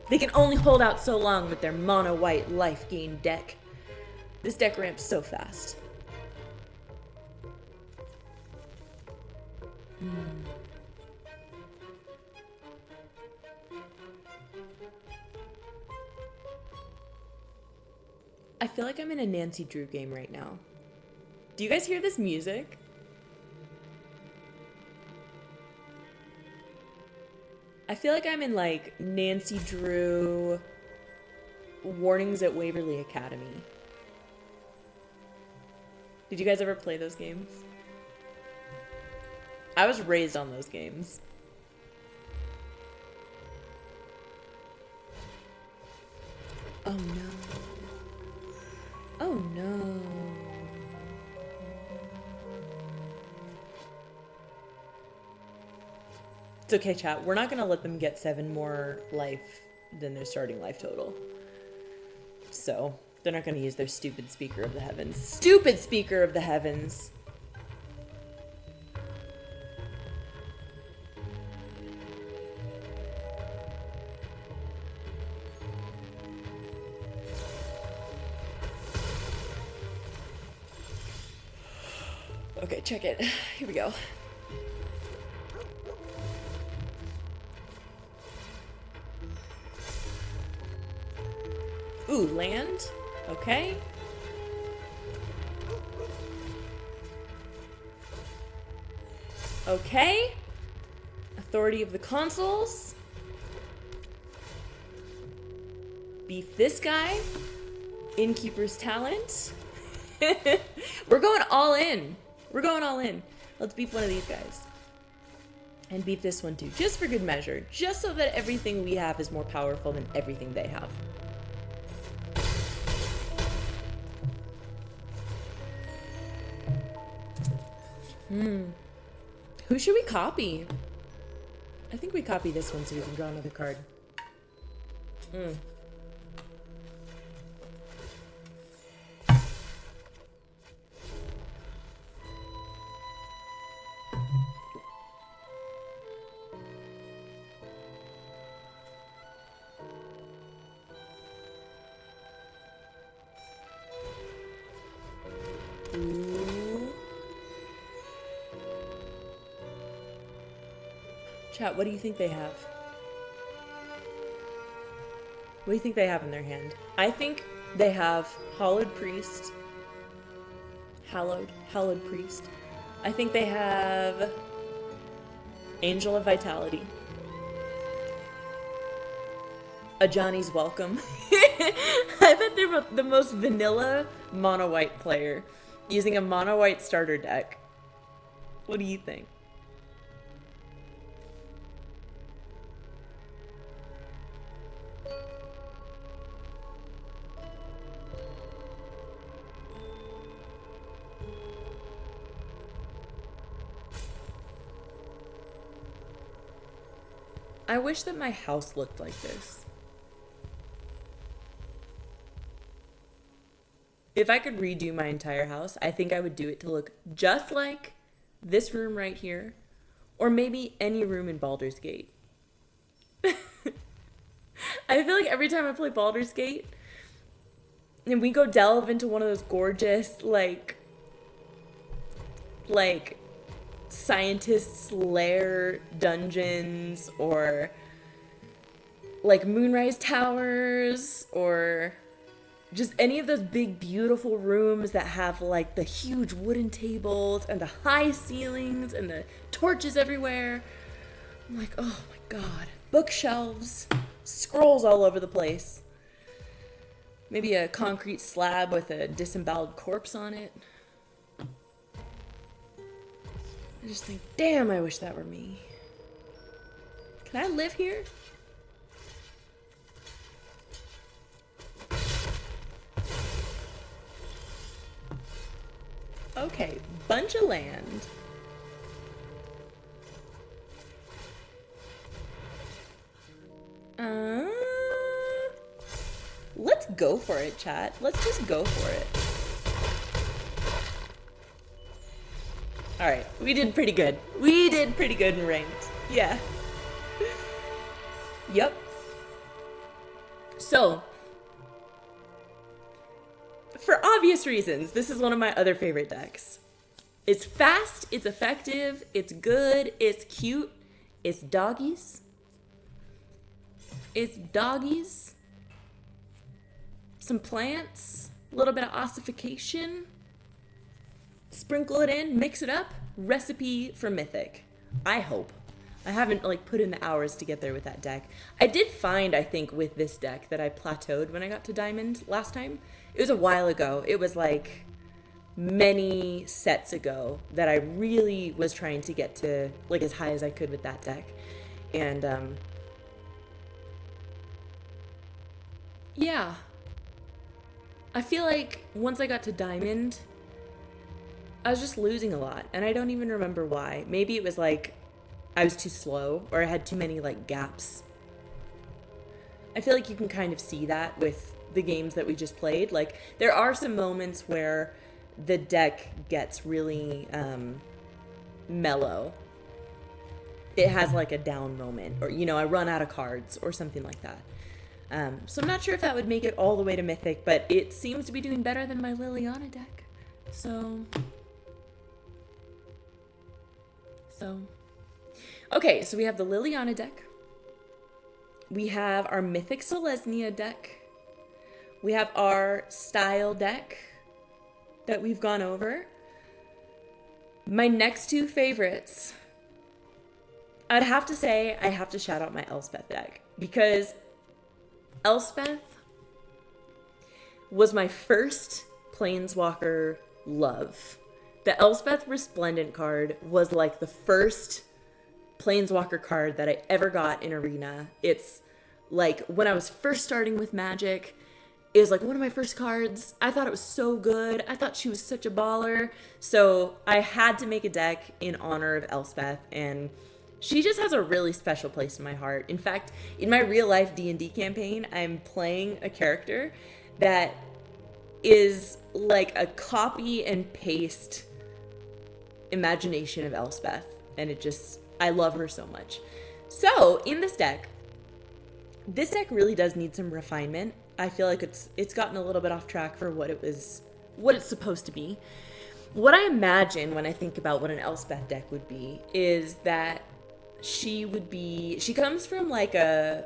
They can only hold out so long with their mono white life gain deck. This deck ramps so fast. I feel like I'm in a Nancy Drew game right now. Do you guys hear this music? I feel like I'm in like Nancy Drew Warnings at Waverly Academy. Did you guys ever play those games? I was raised on those games. Oh no. Oh no. It's okay, chat. We're not gonna let them get 7 more life than their starting life total. So, they're not gonna use their stupid Speaker of the Heavens. Stupid Speaker of the Heavens! Okay, check it. Here we go. Ooh, land. Okay. Okay. Authority of the Consuls. Beef this guy. Innkeeper's Talent. We're going all in. We're going all in. Let's beef one of these guys. And beef this one too, just for good measure. Just so that everything we have is more powerful than everything they have. Who should we copy? I think we copy this one so we can draw another card. Chat, what do you think they have? What do you think they have in their hand? I think they have Hallowed Priest. Hallowed Priest. I think they have Angel of Vitality. A Johnny's Welcome. I bet they're the most vanilla mono white player using a mono white starter deck. What do you think? I wish that my house looked like this. If I could redo my entire house, I think I would do it to look just like this room right here, or maybe any room in Baldur's Gate. I feel like every time I play Baldur's Gate, and we go delve into one of those gorgeous, like scientist's lair dungeons, or like Moonrise Towers, or just any of those big beautiful rooms that have like the huge wooden tables and the high ceilings and the torches everywhere. I'm like, oh my god. Bookshelves, scrolls all over the place. Maybe a concrete slab with a disemboweled corpse on it. I just think, damn, I wish that were me. Can I live here? Okay, bunch of land. Let's go for it, chat. Let's just go for it. Alright, we did pretty good. We did pretty good in ranked. Yeah. Yep. So, for obvious reasons, this is one of my other favorite decks. It's fast, it's effective, it's good, it's cute, it's doggies. It's doggies, some plants, a little bit of ossification. Sprinkle it in, mix it up, recipe for Mythic. I hope. I haven't like put in the hours to get there with that deck. I did find, I think, with this deck that I plateaued when I got to Diamond last time. It was a while ago. It was like many sets ago that I really was trying to get to like as high as I could with that deck. And yeah. I feel like once I got to Diamond, I was just losing a lot, and I don't even remember why. Maybe it was like I was too slow, or I had too many like gaps. I feel like you can kind of see that with the games that we just played. Like, there are some moments where the deck gets really mellow. It has like a down moment, or, you know, I run out of cards or something like that. So I'm not sure if that would make it all the way to Mythic, but it seems to be doing better than my Liliana deck. So, okay, so we have the Liliana deck. We have our Mythic Selesnya deck. We have our style deck that we've gone over. My next two favorites, I'd have to say I have to shout out my Elspeth deck, because Elspeth was my first Planeswalker love. The Elspeth Resplendent card was like the first Planeswalker card that I ever got in Arena. It's like when I was first starting with Magic, it was like one of my first cards. I thought it was so good. I thought she was such a baller. So I had to make a deck in honor of Elspeth, and she just has a really special place in my heart. In fact, in my real life D&D campaign, I'm playing a character that is like a copy and paste imagination of Elspeth. And I love her so much. So in this deck really does need some refinement. I feel like it's gotten a little bit off track for what it's supposed to be. What I imagine when I think about what an Elspeth deck would be is that she comes from like a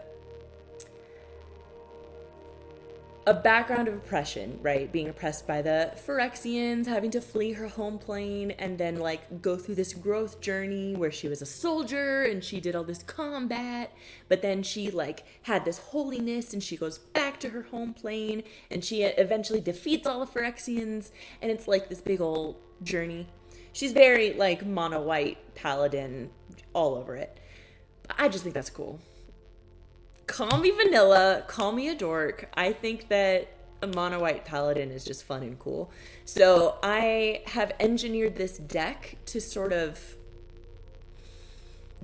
background of oppression, right? Being oppressed by the Phyrexians, having to flee her home plane, and then like go through this growth journey where she was a soldier and she did all this combat, but then she like had this holiness and she goes back to her home plane and she eventually defeats all the Phyrexians, and it's like this big old journey. She's very like mono white paladin all over it. I just think that's cool. Call me vanilla, call me a dork. I think that a mono white paladin is just fun and cool. So I have engineered this deck to sort of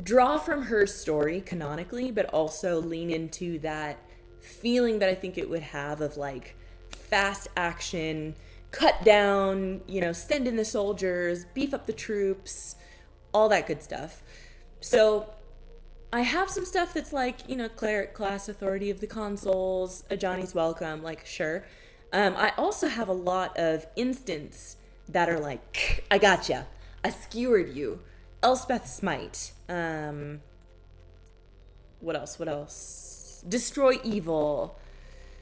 draw from her story canonically, but also lean into that feeling that I think it would have of like fast action, cut down, you know, send in the soldiers, beef up the troops, all that good stuff. So I have some stuff that's like, you know, cleric class, authority of the consuls, a Johnny's welcome, like sure. I also have a lot of instants that are like, I gotcha, I skewered you, Elspeth Smite. What else? What else? Destroy evil.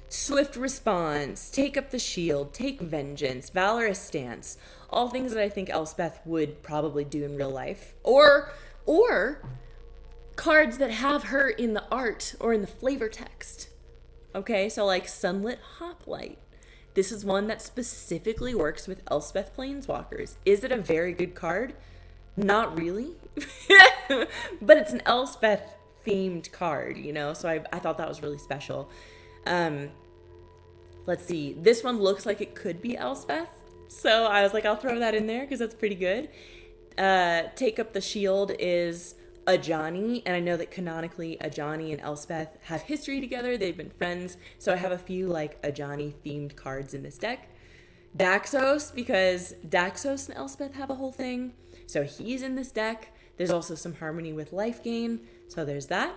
Swift response. Take up the shield. Take vengeance. Valorous stance. All things that I think Elspeth would probably do in real life. Or cards that have her in the art or in the flavor text. Okay, so like Sunlit Hoplite. This is one that specifically works with Elspeth Planeswalkers. Is it a very good card? Not really. But it's an Elspeth themed card, you know, so I thought that was really special. Let's see. This one looks like it could be Elspeth. So I was like, I'll throw that in there because that's pretty good. Take Up the Shield is Ajani, and I know that canonically Ajani and Elspeth have history together. They've been friends. So I have a few like Ajani themed cards in this deck. Daxos, because Daxos and Elspeth have a whole thing. So he's in this deck. There's also some harmony with life gain. So there's that.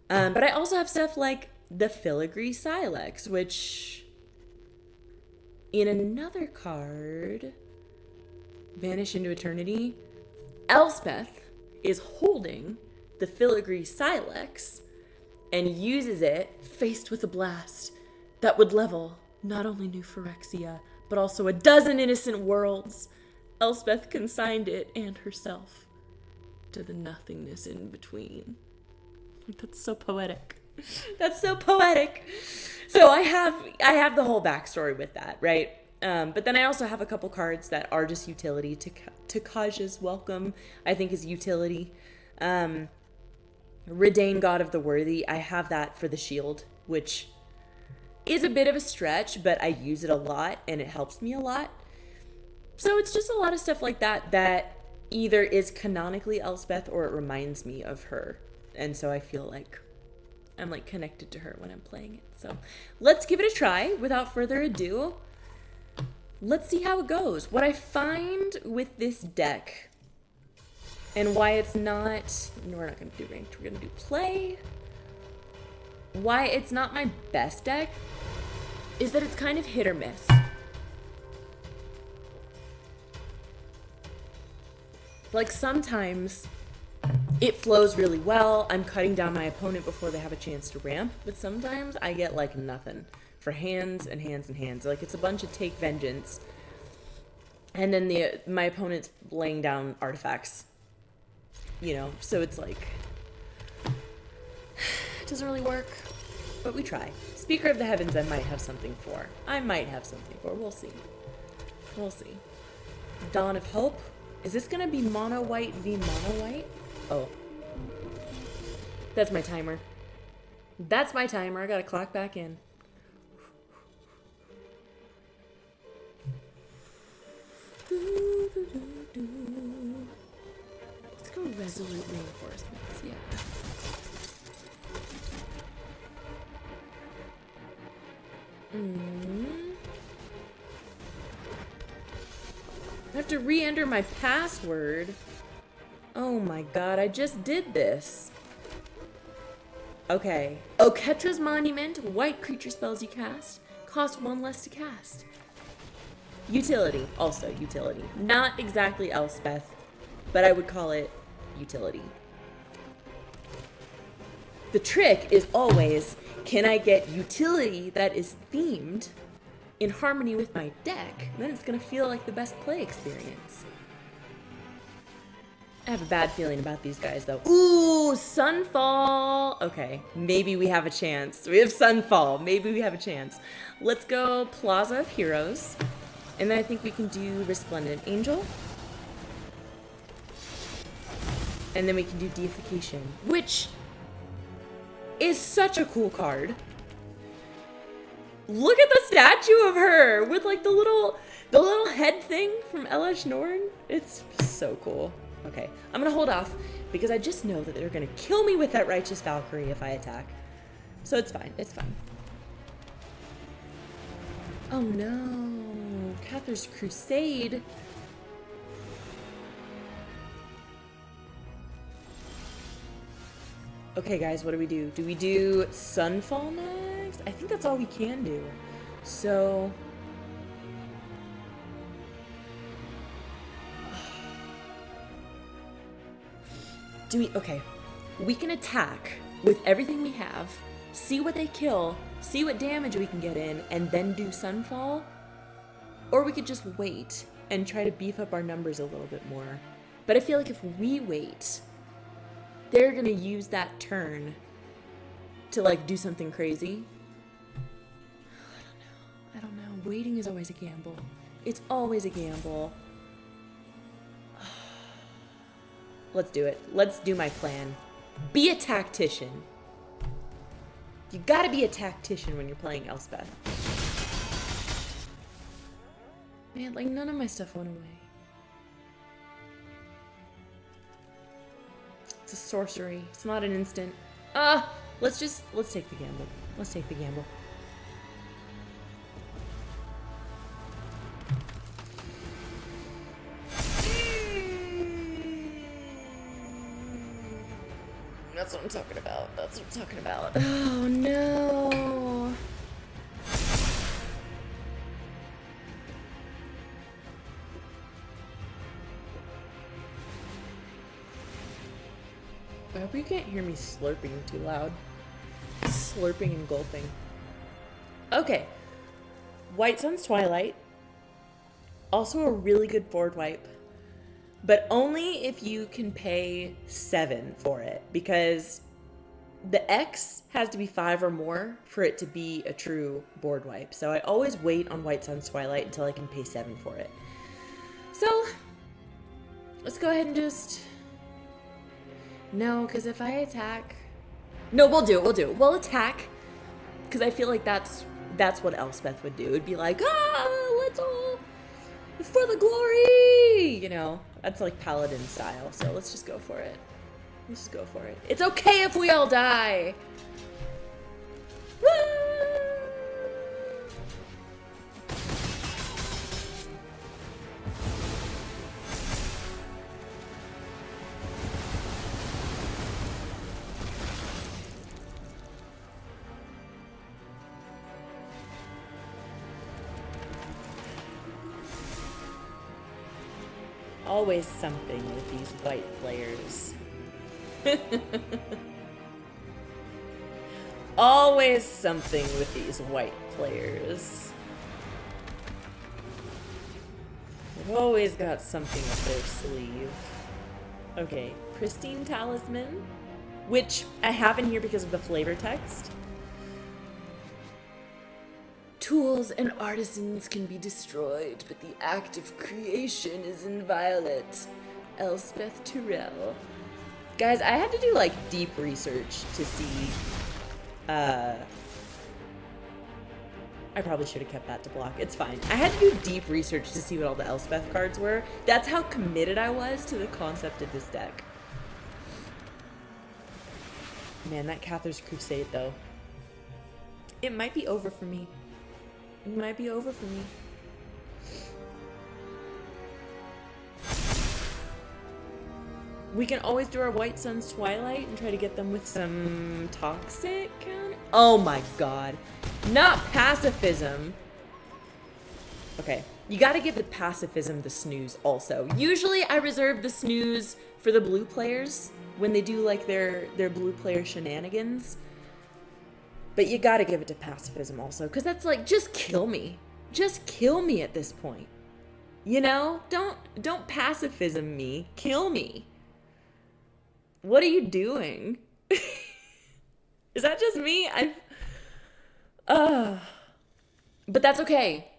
But I also have stuff like the Filigree Silex, which in another card, Vanish into Eternity, Elspeth is holding the Filigree Silex and uses it faced with a blast that would level not only New Phyrexia, but also a dozen innocent worlds. Elspeth consigned it and herself to the nothingness in between. That's so poetic. That's so poetic. So I have the whole backstory with that, right? But then I also have a couple cards that are just utility. Takaja's Welcome, I think, is utility. Redain, God of the Worthy, I have that for the shield, which is a bit of a stretch, but I use it a lot and it helps me a lot. So it's just a lot of stuff like that that either is canonically Elspeth or it reminds me of her. And so I feel like I'm like connected to her when I'm playing it. So let's give it a try. Without further ado, let's see how it goes. What I find with this deck and why it's not, no, we're not going to do ranked, we're going to do play. Why it's not my best deck is that it's kind of hit or miss. Like sometimes it flows really well. I'm cutting down my opponent before they have a chance to ramp, but sometimes I get like nothing for hands and hands and hands. Like it's a bunch of take vengeance, and then my opponent's laying down artifacts. You know, so it's like it doesn't really work, but we try. Speaker of the Heavens, I might have something for. We'll see. We'll see. Dawn of Hope. Is this gonna be mono white v mono white? Oh. That's my timer. That's my timer. I gotta clock back in. Let's go Resolute Reinforcements, yeah. I have to re-enter my password. Oh my god, I just did this. Okay. Oketra's Monument, white creature spells you cast, cost 1 less to cast. Utility, also utility. Not exactly Elspeth, but I would call it utility. The trick is always, can I get utility that is themed in harmony with my deck? Then it's gonna feel like the best play experience. I have a bad feeling about these guys though. Ooh, Sunfall. Okay, maybe we have a chance. We have Sunfall, maybe we have a chance. Let's go Plaza of Heroes. And then I think we can do Resplendent Angel. And then we can do Deification, which is such a cool card. Look at the statue of her with like the little head thing from Elesh Norn. It's so cool. Okay, I'm gonna hold off because I just know that they're gonna kill me with that Righteous Valkyrie if I attack. So it's fine, it's fine. Oh no, Cather's Crusade. Okay guys, what do we do? Do we do Sunfall next? I think that's all we can do. So... okay. We can attack with everything we have, see what they kill, see what damage we can get in, and then do Sunfall. Or we could just wait and try to beef up our numbers a little bit more. But I feel like if we wait, they're gonna use that turn to like do something crazy. I don't know. Waiting is always a gamble. It's always a gamble. Let's do it. Let's do my plan. Be a tactician. You gotta be a tactician when you're playing Elspeth. Man, like none of my stuff went away. It's a sorcery. It's not an instant. Let's take the gamble. Let's take the gamble. That's what I'm talking about. That's what I'm talking about. Oh no. I hope you can't hear me slurping too loud. Slurping and gulping. Okay. White Sun's Twilight. Also a really good board wipe. But only if you can pay 7 for it. Because the X has to be 5 or more for it to be a true board wipe. So I always wait on White Sun's Twilight until I can pay 7 for it. So, let's go ahead and just... No, because if I attack... No, we'll do it. We'll attack. Because I feel like that's what Elspeth would do. It'd be like, let's all... For the glory! You know, that's like Paladin style. So let's just go for it. Let's just go for it. It's okay if we all die! Woo! Always something with these white players. Always something with these white players. They've always got something up their sleeve. Okay, Pristine Talisman, which I have in here because of the flavor text. Tools and artisans can be destroyed, but the act of creation is inviolate. Elspeth Tyrell. Guys, I had to do like deep research to see. I probably should have kept that to block. It's fine. I had to do deep research to see what all the Elspeth cards were. That's how committed I was to the concept of this deck. Man, that Cather's Crusade though. It might be over for me. It might be over for me. We can always do our White Sun's Twilight and try to get them with some toxic counter. Oh my god. Not pacifism. Okay. You gotta give the pacifism the snooze also. Usually I reserve the snooze for the blue players when they do like their blue player shenanigans. But you gotta give it to pacifism also, because that's like, just kill me. Just kill me at this point. You know? Don't pacifism me. Kill me. What are you doing? Is that just me? But that's okay.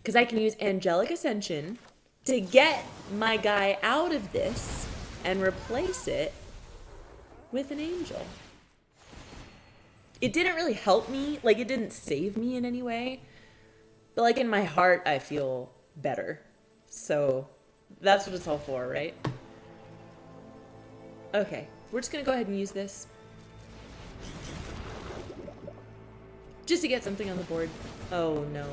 Because I can use Angelic Ascension to get my guy out of this and replace it with an angel. It didn't really help me, like it didn't save me in any way, but like in my heart I feel better. So that's what it's all for, right? Okay, we're just gonna go ahead and use this. Just to get something on the board. Oh no.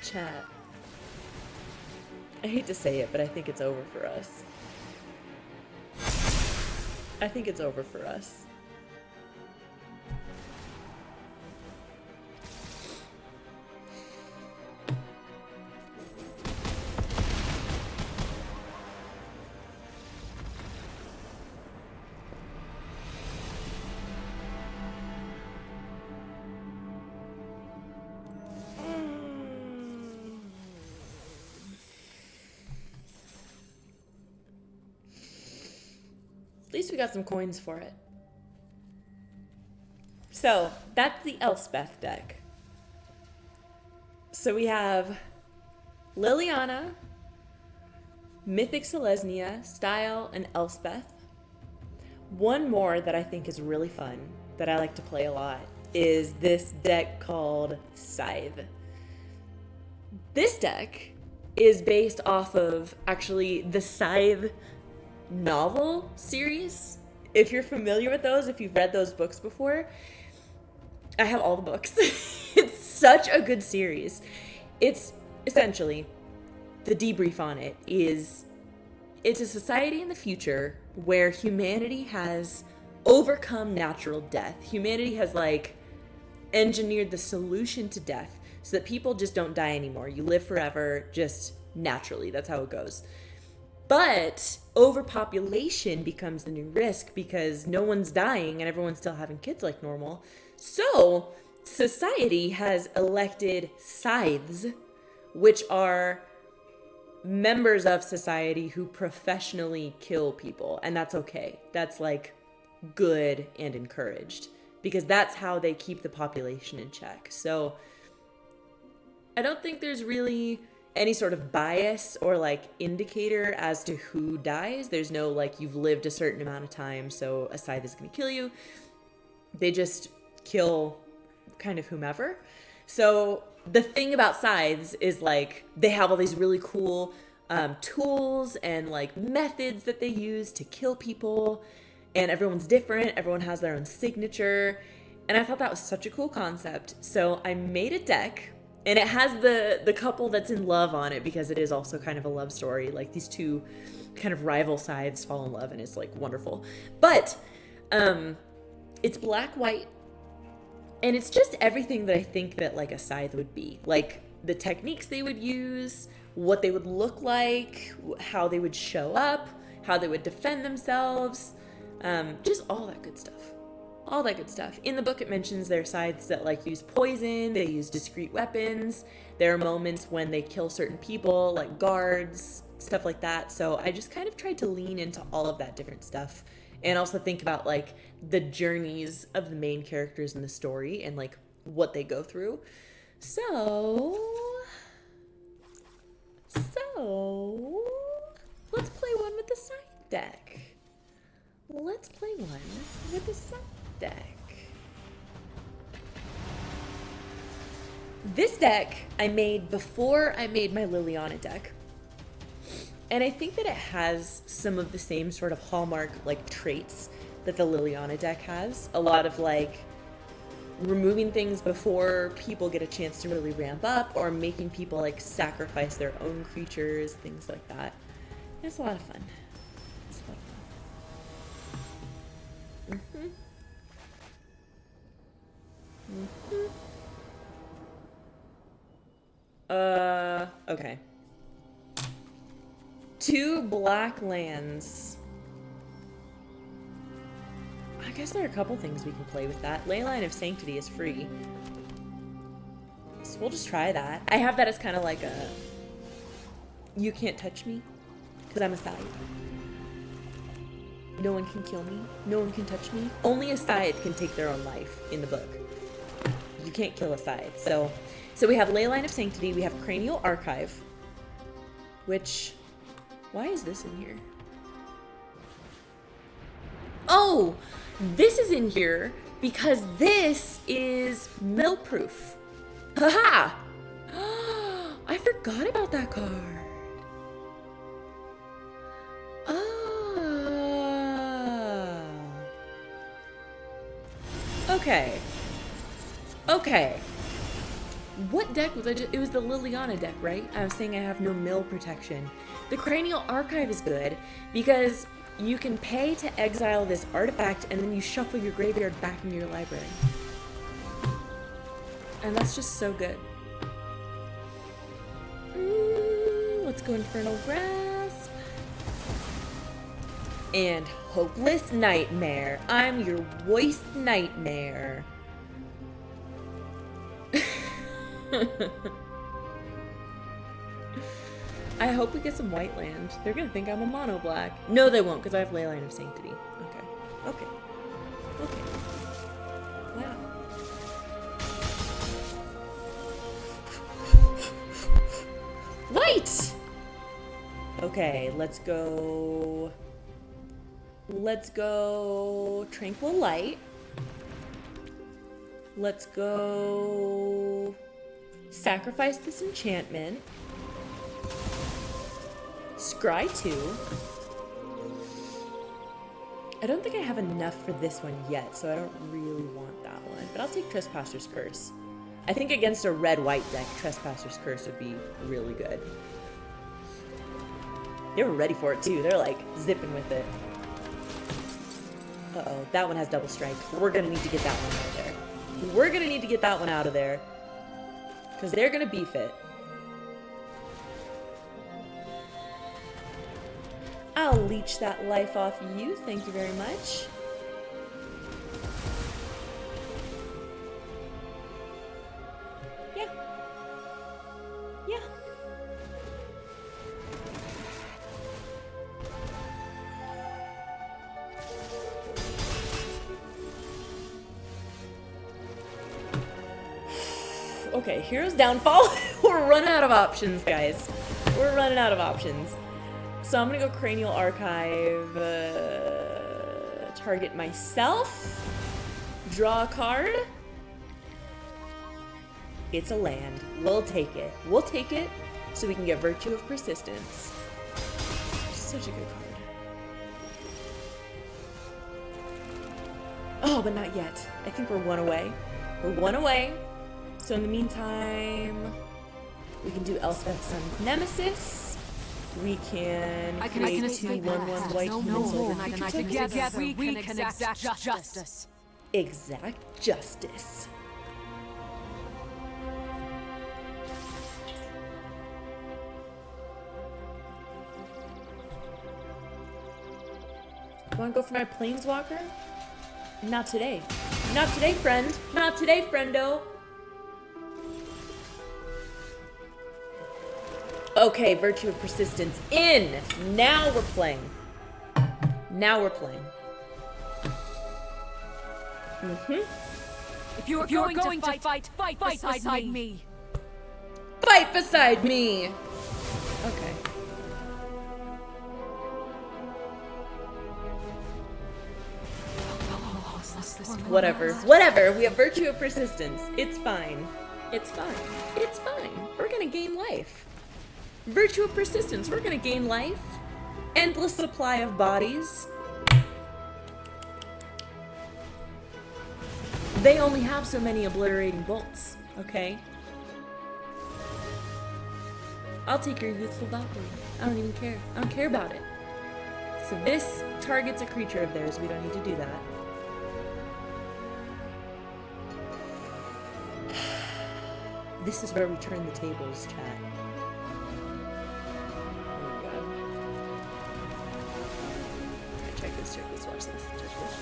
Chat. I hate to say it, but I think it's over for us. I think it's over for us. At least we got some coins for it. So, that's the Elspeth deck. So we have Liliana, Mythic Selesnya, Style, and Elspeth. One more that I think is really fun, that I like to play a lot, is this deck called Scythe. This deck is based off of, actually, the Scythe novel series. If you're familiar with those, if you've read those books before, I have all the books. It's such a good series. It's essentially, the debrief on it is, it's a society in the future where humanity has overcome natural death. Humanity has like engineered the solution to death so that people just don't die anymore. You live forever just naturally. That's how it goes. But overpopulation becomes the new risk because no one's dying and everyone's still having kids like normal. So society has elected scythes, which are members of society who professionally kill people. And that's okay. That's like good and encouraged because that's how they keep the population in check. So I don't think there's really any sort of bias or like indicator as to who dies. There's no like you've lived a certain amount of time, so a scythe is going to kill you. They just kill kind of whomever. So the thing about scythes is like they have all these really cool tools and like methods that they use to kill people, and everyone's different. Everyone has their own signature, and I thought that was such a cool concept. So I made a deck. And it has the couple that's in love on it because it is also kind of a love story. Like these two kind of rival sides fall in love and it's like wonderful. But it's black, white, and it's just everything that I think that like a scythe would be. Like the techniques they would use, what they would look like, how they would show up, how they would defend themselves, just all that good stuff. All that good stuff. In the book, it mentions their scythes that like use poison, they use discreet weapons. There are moments when they kill certain people, like guards, stuff like that. So I just kind of tried to lean into all of that different stuff and also think about like the journeys of the main characters in the story and like what they go through. So let's play one with the scythe deck. Let's play one with the scythe deck. This deck I made before I made my Liliana deck. And I think that it has some of the same sort of hallmark like traits that the Liliana deck has. A lot of like removing things before people get a chance to really ramp up, or making people like sacrifice their own creatures, things like that. It's a lot of fun. It's a lot of fun. Okay. 2 black lands. I guess there are a couple things we can play with that. Leyline of Sanctity is free, so we'll just try that. I have that as kind of like a you can't touch me because I'm a scythe. No one can kill me. No one can touch me. Only a scythe can take their own life in the book. You can't kill a scythe. So we have Leyline of Sanctity. We have Cranial Archive, which, why is this in here? Oh, this is in here because this is mill proof. Haha! I forgot about that card. Ah. Okay. Okay. What deck was I just... It was the Liliana deck, right? I was saying I have no mill protection. The Cranial Archive is good because you can pay to exile this artifact and then you shuffle your graveyard back into your library. And that's just so good. Let's go Infernal Grasp. And Hopeless Nightmare. I'm your worst nightmare. I hope we get some white land. They're gonna think I'm a mono black. No, they won't, because I have Leyline of Sanctity. Okay. Okay. Okay. Wow. White! Okay, let's go... Let's go... Tranquil Light. Let's go... Sacrifice this enchantment. Scry 2. I don't think I have enough for this one yet, so I don't really want that one. But I'll take Trespasser's Curse. I think against a red-white deck, Trespasser's Curse would be really good. They were ready for it too. They're like zipping with it. Uh-oh, that one has double strike. We're gonna need to get that one out of there. We're gonna need to get that one out of there. Because they're gonna beef it. I'll leech that life off you. Thank you very much. Yeah. Yeah. Okay, Hero's Downfall. We're running out of options, guys. We're running out of options. So I'm gonna go Cranial Archive, target myself, draw a card. It's a land. We'll take it. We'll take it so we can get Virtue of Persistence. Such a good card. Oh, but not yet. I think we're one away. We're one away. So in the meantime, we can do Elspeth's Son's Nemesis. We can create 2/1/1 white human soul. Together we can exact justice. Exact justice. Want to go for my Planeswalker? Not today. Not today, friend. Not today, friendo. Okay, Virtue of Persistence in. Now we're playing. Now we're playing. If you're going to fight beside me. Fight beside me. Okay. Whatever. Whatever. We have Virtue of Persistence. It's fine. It's fine. It's fine. We're gonna gain life. Virtue of Persistence. We're gonna gain life. Endless supply of bodies. They only have so many obliterating bolts, okay? I'll take your Youthful Valkyrie. I don't even care. I don't care about it. So this targets a creature of theirs. We don't need to do that. This is where we turn the tables, chat. Check this, watch this, check this.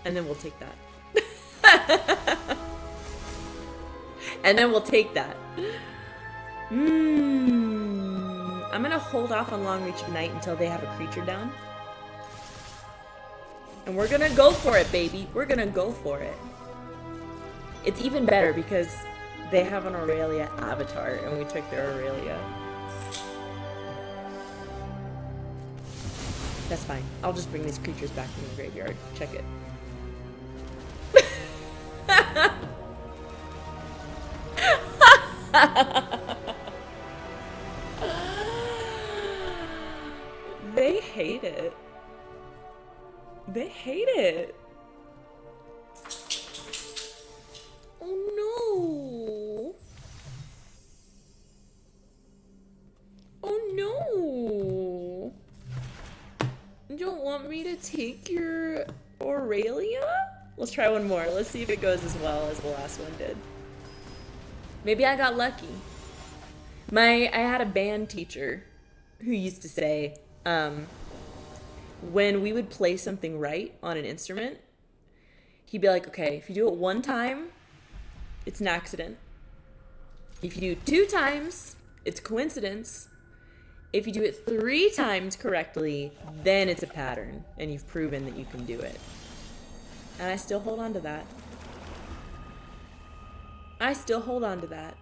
And then we'll take that. And then we'll take that. I'm gonna hold off on Long Reach Ignite until they have a creature down. And we're gonna go for it, baby. We're gonna go for it. It's even better because they have an Aurelia avatar, and we took their Aurelia. That's fine. I'll just bring these creatures back from the graveyard. Check it. They hate it. They hate it. Oh no. Oh no. You don't want me to take your Aurelia? Let's try one more. Let's see if it goes as well as the last one did. Maybe I got lucky. I had a band teacher who used to say, when we would play something right on an instrument, he'd be like, okay, if you do it one time, it's an accident. If you do it 2 times, it's a coincidence. If you do it 3 times correctly, then it's a pattern, and you've proven that you can do it. And I still hold on to that. I still hold on to that.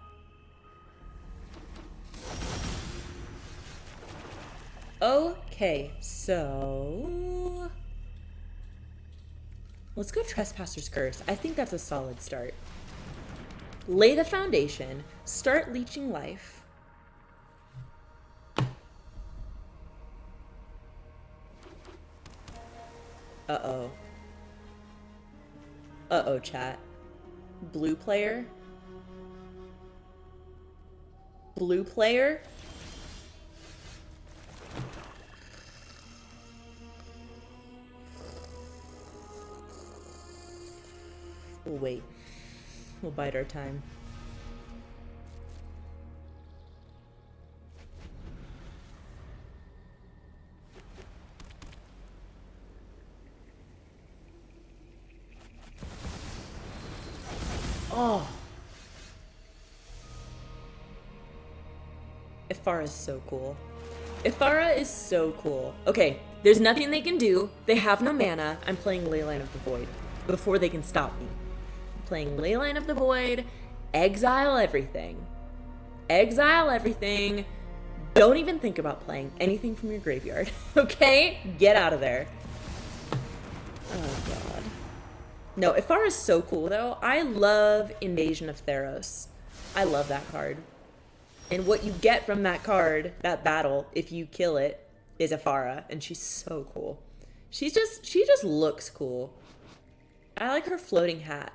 Okay, so let's go Trespasser's Curse. I think that's a solid start. Lay the foundation, start leeching life. Uh-oh. Uh-oh, chat. Blue player? Blue player? We'll wait. We'll bide our time. Oh. Ifara is so cool. Ifara is so cool. Okay, there's nothing they can do. They have no mana. I'm playing Leyline of the Void before they can stop me. I'm playing Leyline of the Void. Exile everything. Exile everything. Don't even think about playing anything from your graveyard. Okay? Get out of there. Oh, God. No, Ifara is so cool, though. I love Invasion of Theros. I love that card. And what you get from that card, that battle, if you kill it, is Ifara. And she's so cool. She just looks cool. I like her floating hat.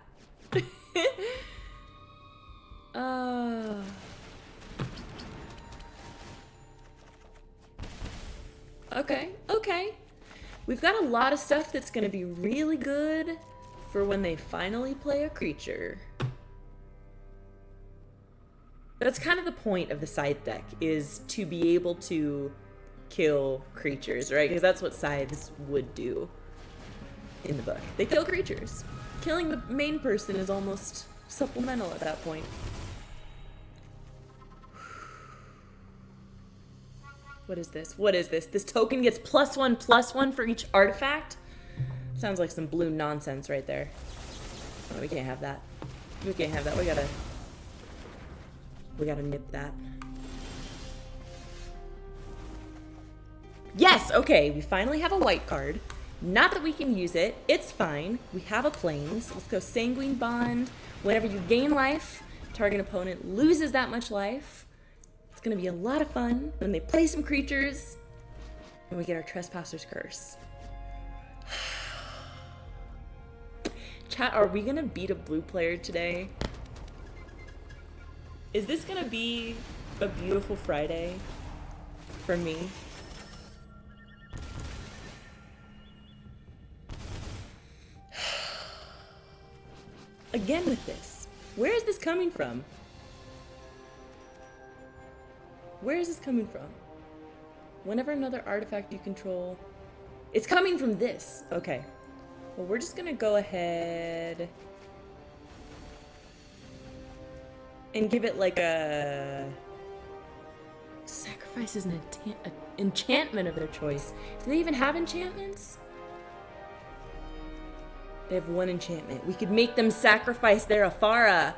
Okay. We've got a lot of stuff that's going to be really good for when they finally play a creature. That's kind of the point of the scythe deck, is to be able to kill creatures, right? Because that's what scythes would do in the book. They kill creatures. Killing the main person is almost supplemental at that point. What is this? What is this? This token gets +1/+1 for each artifact? Sounds like some blue nonsense right there. Oh, we can't have that. We can't have that. We gotta nip that. Yes, okay, we finally have a white card. Not that we can use it, it's fine. We have a plains. Let's go Sanguine Bond. Whenever you gain life, target opponent loses that much life. It's gonna be a lot of fun when they play some creatures and we get our Trespasser's Curse. Chat, are we gonna beat a blue player today? Is this gonna be a beautiful Friday for me? Again with this. Where is this coming from? Where is this coming from? Whenever another artifact you control... It's coming from this. Okay. Well, we're just gonna go ahead and give it like a... Sacrifice is an enchantment of their choice. Do they even have enchantments? They have one enchantment. We could make them sacrifice their Ifara.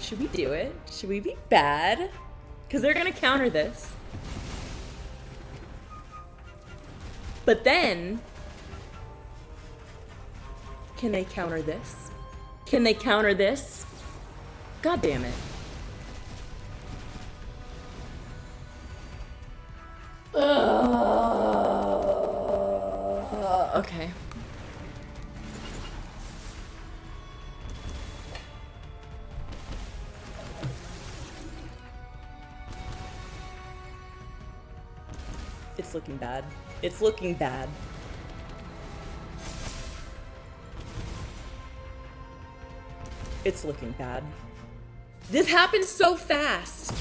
Should we do it? Should we be bad? Because they're gonna counter this. But then, can they counter this? Can they counter this? God damn it. Okay. It's looking bad. It's looking bad. It's looking bad. This happened so fast.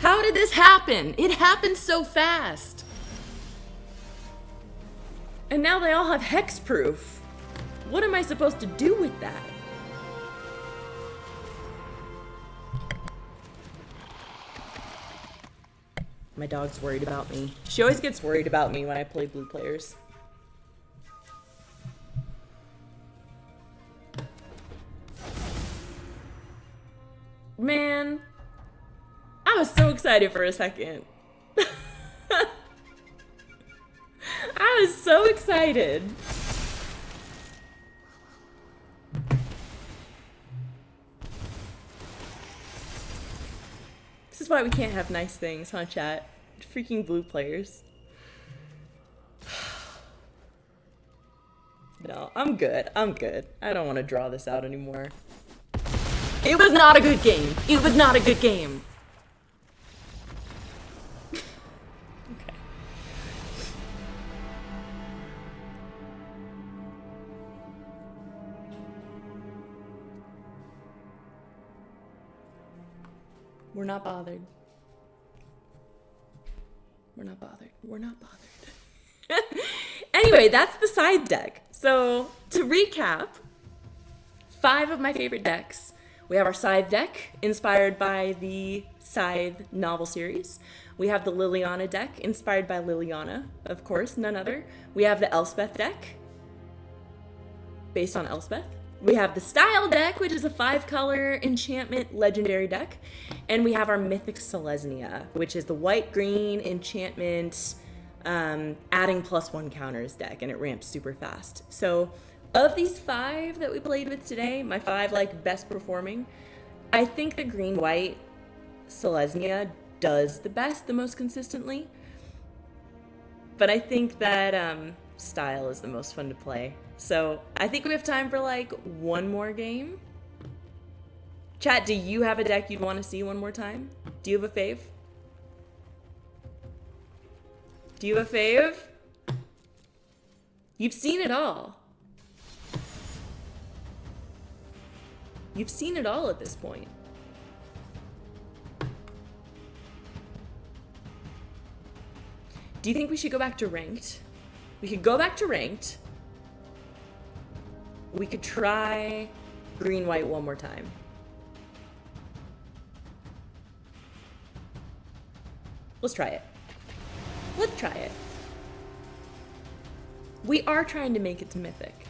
How did this happen? It happened so fast. And now they all have hexproof. What am I supposed to do with that? My dog's worried about me. She always gets worried about me when I play blue players. Man, I was so excited for a second. I was so excited. This is why we can't have nice things, huh, chat? Freaking blue players. No, I'm good. I'm good. I don't want to draw this out anymore. It was not a good game. It was not a good game. Okay. We're not bothered. We're not bothered. We're not bothered. Anyway, that's the side deck. So, to recap, 5 of my favorite decks. We have our Scythe deck, inspired by the Scythe novel series. We have the Liliana deck, inspired by Liliana, of course, none other. We have the Elspeth deck, based on Elspeth. We have the Style deck, which is a 5-color enchantment legendary deck. And we have our Mythic Selesnya, which is the white-green enchantment, adding +1 counters deck, and it ramps super fast. So, of these 5 that we played with today, my 5 like best performing, I think the green-white Selesnya does the best, the most consistently. But I think that Style is the most fun to play. So I think we have time for like one more game. Chat, do you have a deck you'd want to see one more time? Do you have a fave? Do you have a fave? You've seen it all. You've seen it all at this point. Do you think we should go back to ranked? We could go back to ranked. We could try green-white one more time. Let's try it. Let's try it. We are trying to make it to Mythic.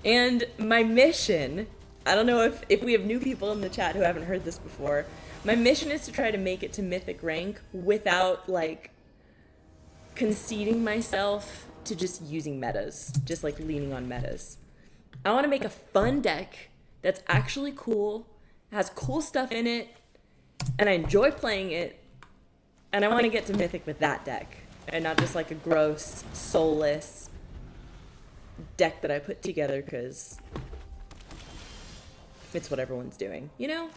And my mission, I don't know if we have new people in the chat who haven't heard this before, my mission is to try to make it to Mythic rank without, like, conceding myself to just using metas, just, like, leaning on metas. I want to make a fun deck that's actually cool, has cool stuff in it, and I enjoy playing it, and I want to get to Mythic with that deck, and not just like a gross, soulless deck that I put together because it's what everyone's doing, you know?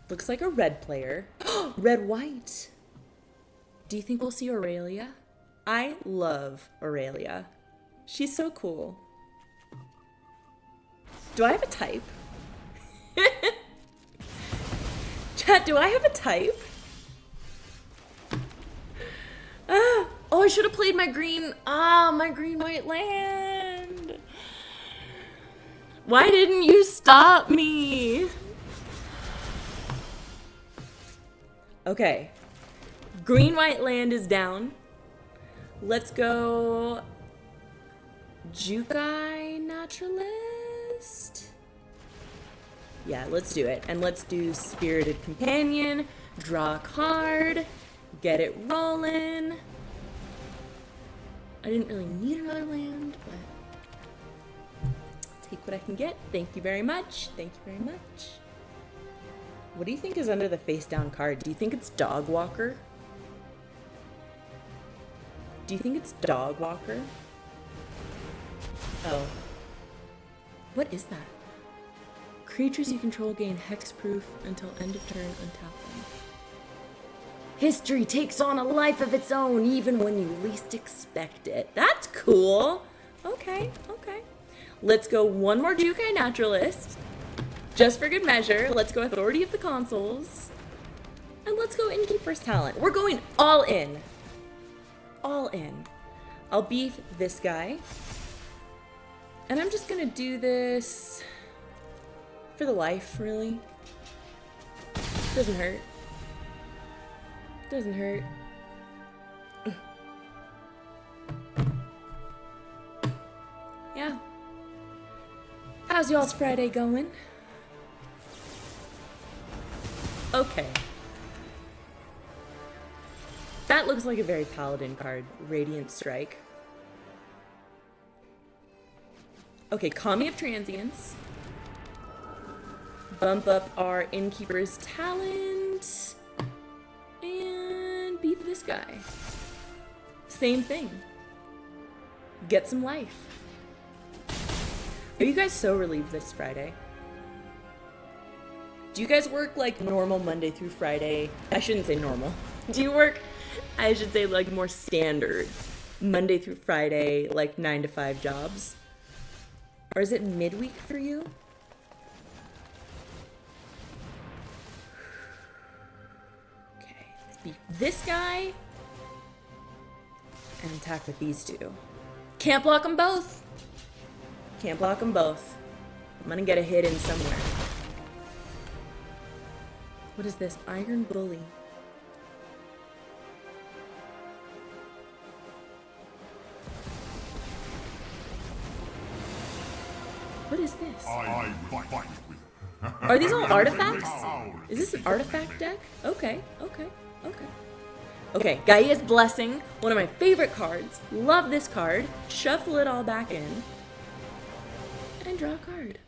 Looks like a red player. Red-white. Do you think we'll see Aurelia? I love Aurelia. She's so cool. Do I have a type? Chat, do I have a type? Oh, I should have played my green. My green-white land. Why didn't you stop me? Okay. Green-white land is down. Let's go Jukai Naturalist? Yeah, let's do it. And let's do Spirited Companion, draw a card, get it rolling. I didn't really need another land, but I'll take what I can get. Thank you very much. Thank you very much. What do you think is under the face down card? Do you think it's Dog Walker? Do you think it's Dog Walker? Oh. What is that? Creatures you control gain hexproof until end of turn, untap them. History takes on a life of its own even when you least expect it. That's cool. Okay, okay. Let's go one more Jukai Naturalist. Just for good measure. Let's go Authority of the Consuls. And let's go Innkeeper's Talent. We're going all in. All in. I'll beef this guy. And I'm just gonna do this for the life, really. Doesn't hurt. Doesn't hurt. Yeah. How's y'all's Friday going? Okay. That looks like a very paladin card. Radiant Strike. Okay, Kami of Transience. Bump up our Innkeeper's Talent. And beef this guy. Same thing. Get some life. Are you guys so relieved this Friday? Do you guys work like normal Monday through Friday? I shouldn't say normal. Do you work, I should say like more standard Monday through Friday, like 9 to 5 jobs? Or is it midweek for you? Okay, let's beat this guy and attack with these two. Can't block them both. Can't block them both. I'm gonna get a hit in somewhere. What is this? Iron Bully. What is this? Are these all artifacts? Is this an artifact deck? Okay, okay, okay. Okay, Gaia's Blessing, one of my favorite cards. Love this card. Shuffle it all back in. And draw a card.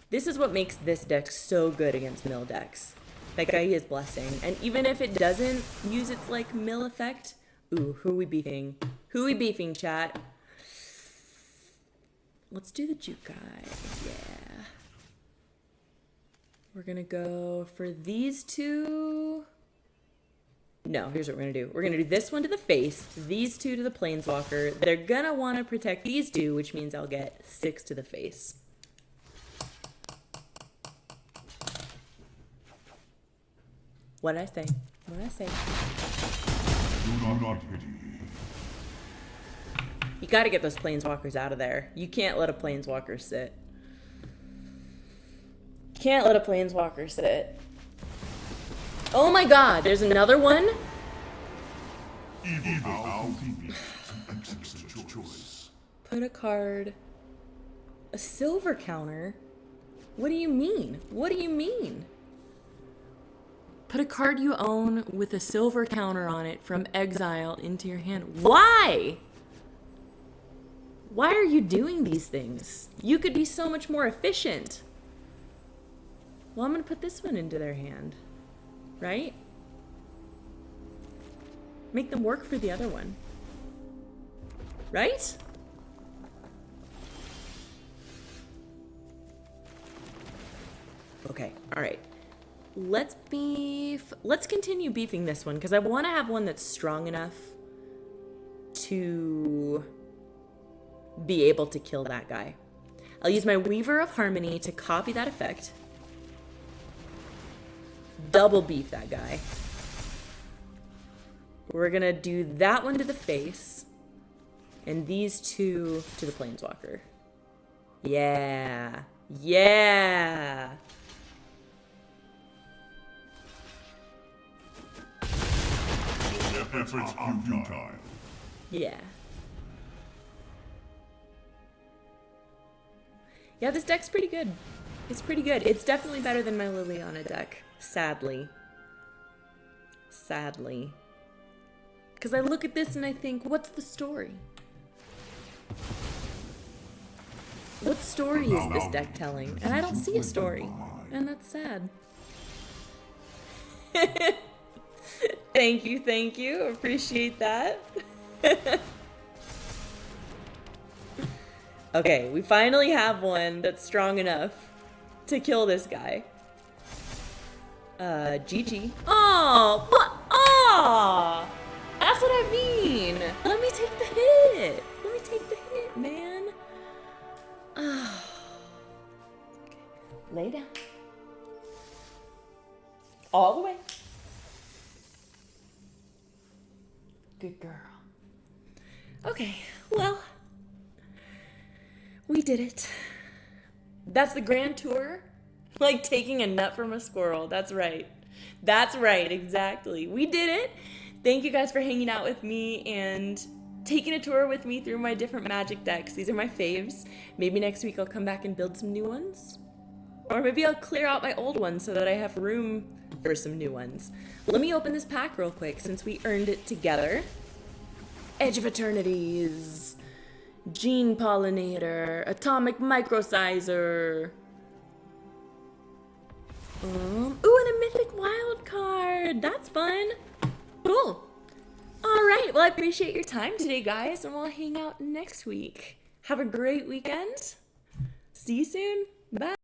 This is what makes this deck so good against mill decks. That Gaia's Blessing. And even if it doesn't use its like mill effect, ooh, who are we beefing? Who are we beefing, chat? Let's do the Jukai. Yeah. We're gonna go for these two. No, here's what we're gonna do. We're gonna do this one to the face, these two to the Planeswalker. They're gonna wanna protect these two, which means I'll get 6 to the face. What'd I say? What'd I say? Do not pity. You gotta get those Planeswalkers out of there. You can't let a Planeswalker sit. Can't let a Planeswalker sit. Oh my god, there's another one? Put a card. A silver counter? What do you mean? What do you mean? Put a card you own with a silver counter on it from exile into your hand. Why? Why are you doing these things? You could be so much more efficient. Well, I'm going to put this one into their hand. Right? Make them work for the other one. Right? Okay, all right. Let's continue beefing this one because I want to have one that's strong enough to be able to kill that guy. I'll use my Weaver of Harmony to copy that effect. Double beef that guy. We're gonna do that one to the face and these two to the Planeswalker. Yeah. Yeah. Efforts futile. Yeah. Yeah, this deck's pretty good. It's pretty good. It's definitely better than my Liliana deck, sadly. Sadly. Because I look at this and I think, what's the story? What story is this deck telling? And I don't see a story. And that's sad. Thank you. Appreciate that. Okay, we finally have one that's strong enough to kill this guy. GG. Oh, what? Oh! That's what I mean. Let me take the hit. Let me take the hit, man. Oh. Okay. Lay down. All the way. Good girl. Okay, well, we did it. That's the grand tour. Like taking a nut from a squirrel. That's right. That's right, exactly. We did it. Thank you guys for hanging out with me and taking a tour with me through my different Magic decks. These are my faves. Maybe next week I'll come back and build some new ones. Or maybe I'll clear out my old ones so that I have room for some new ones. Let me open this pack real quick since we earned it together. Edge of Eternities, Gene Pollinator, Atomic Microsizer. Ooh, and a Mythic Wild Card. That's fun. Cool. All right. Well, I appreciate your time today, guys, and we'll hang out next week. Have a great weekend. See you soon. Bye.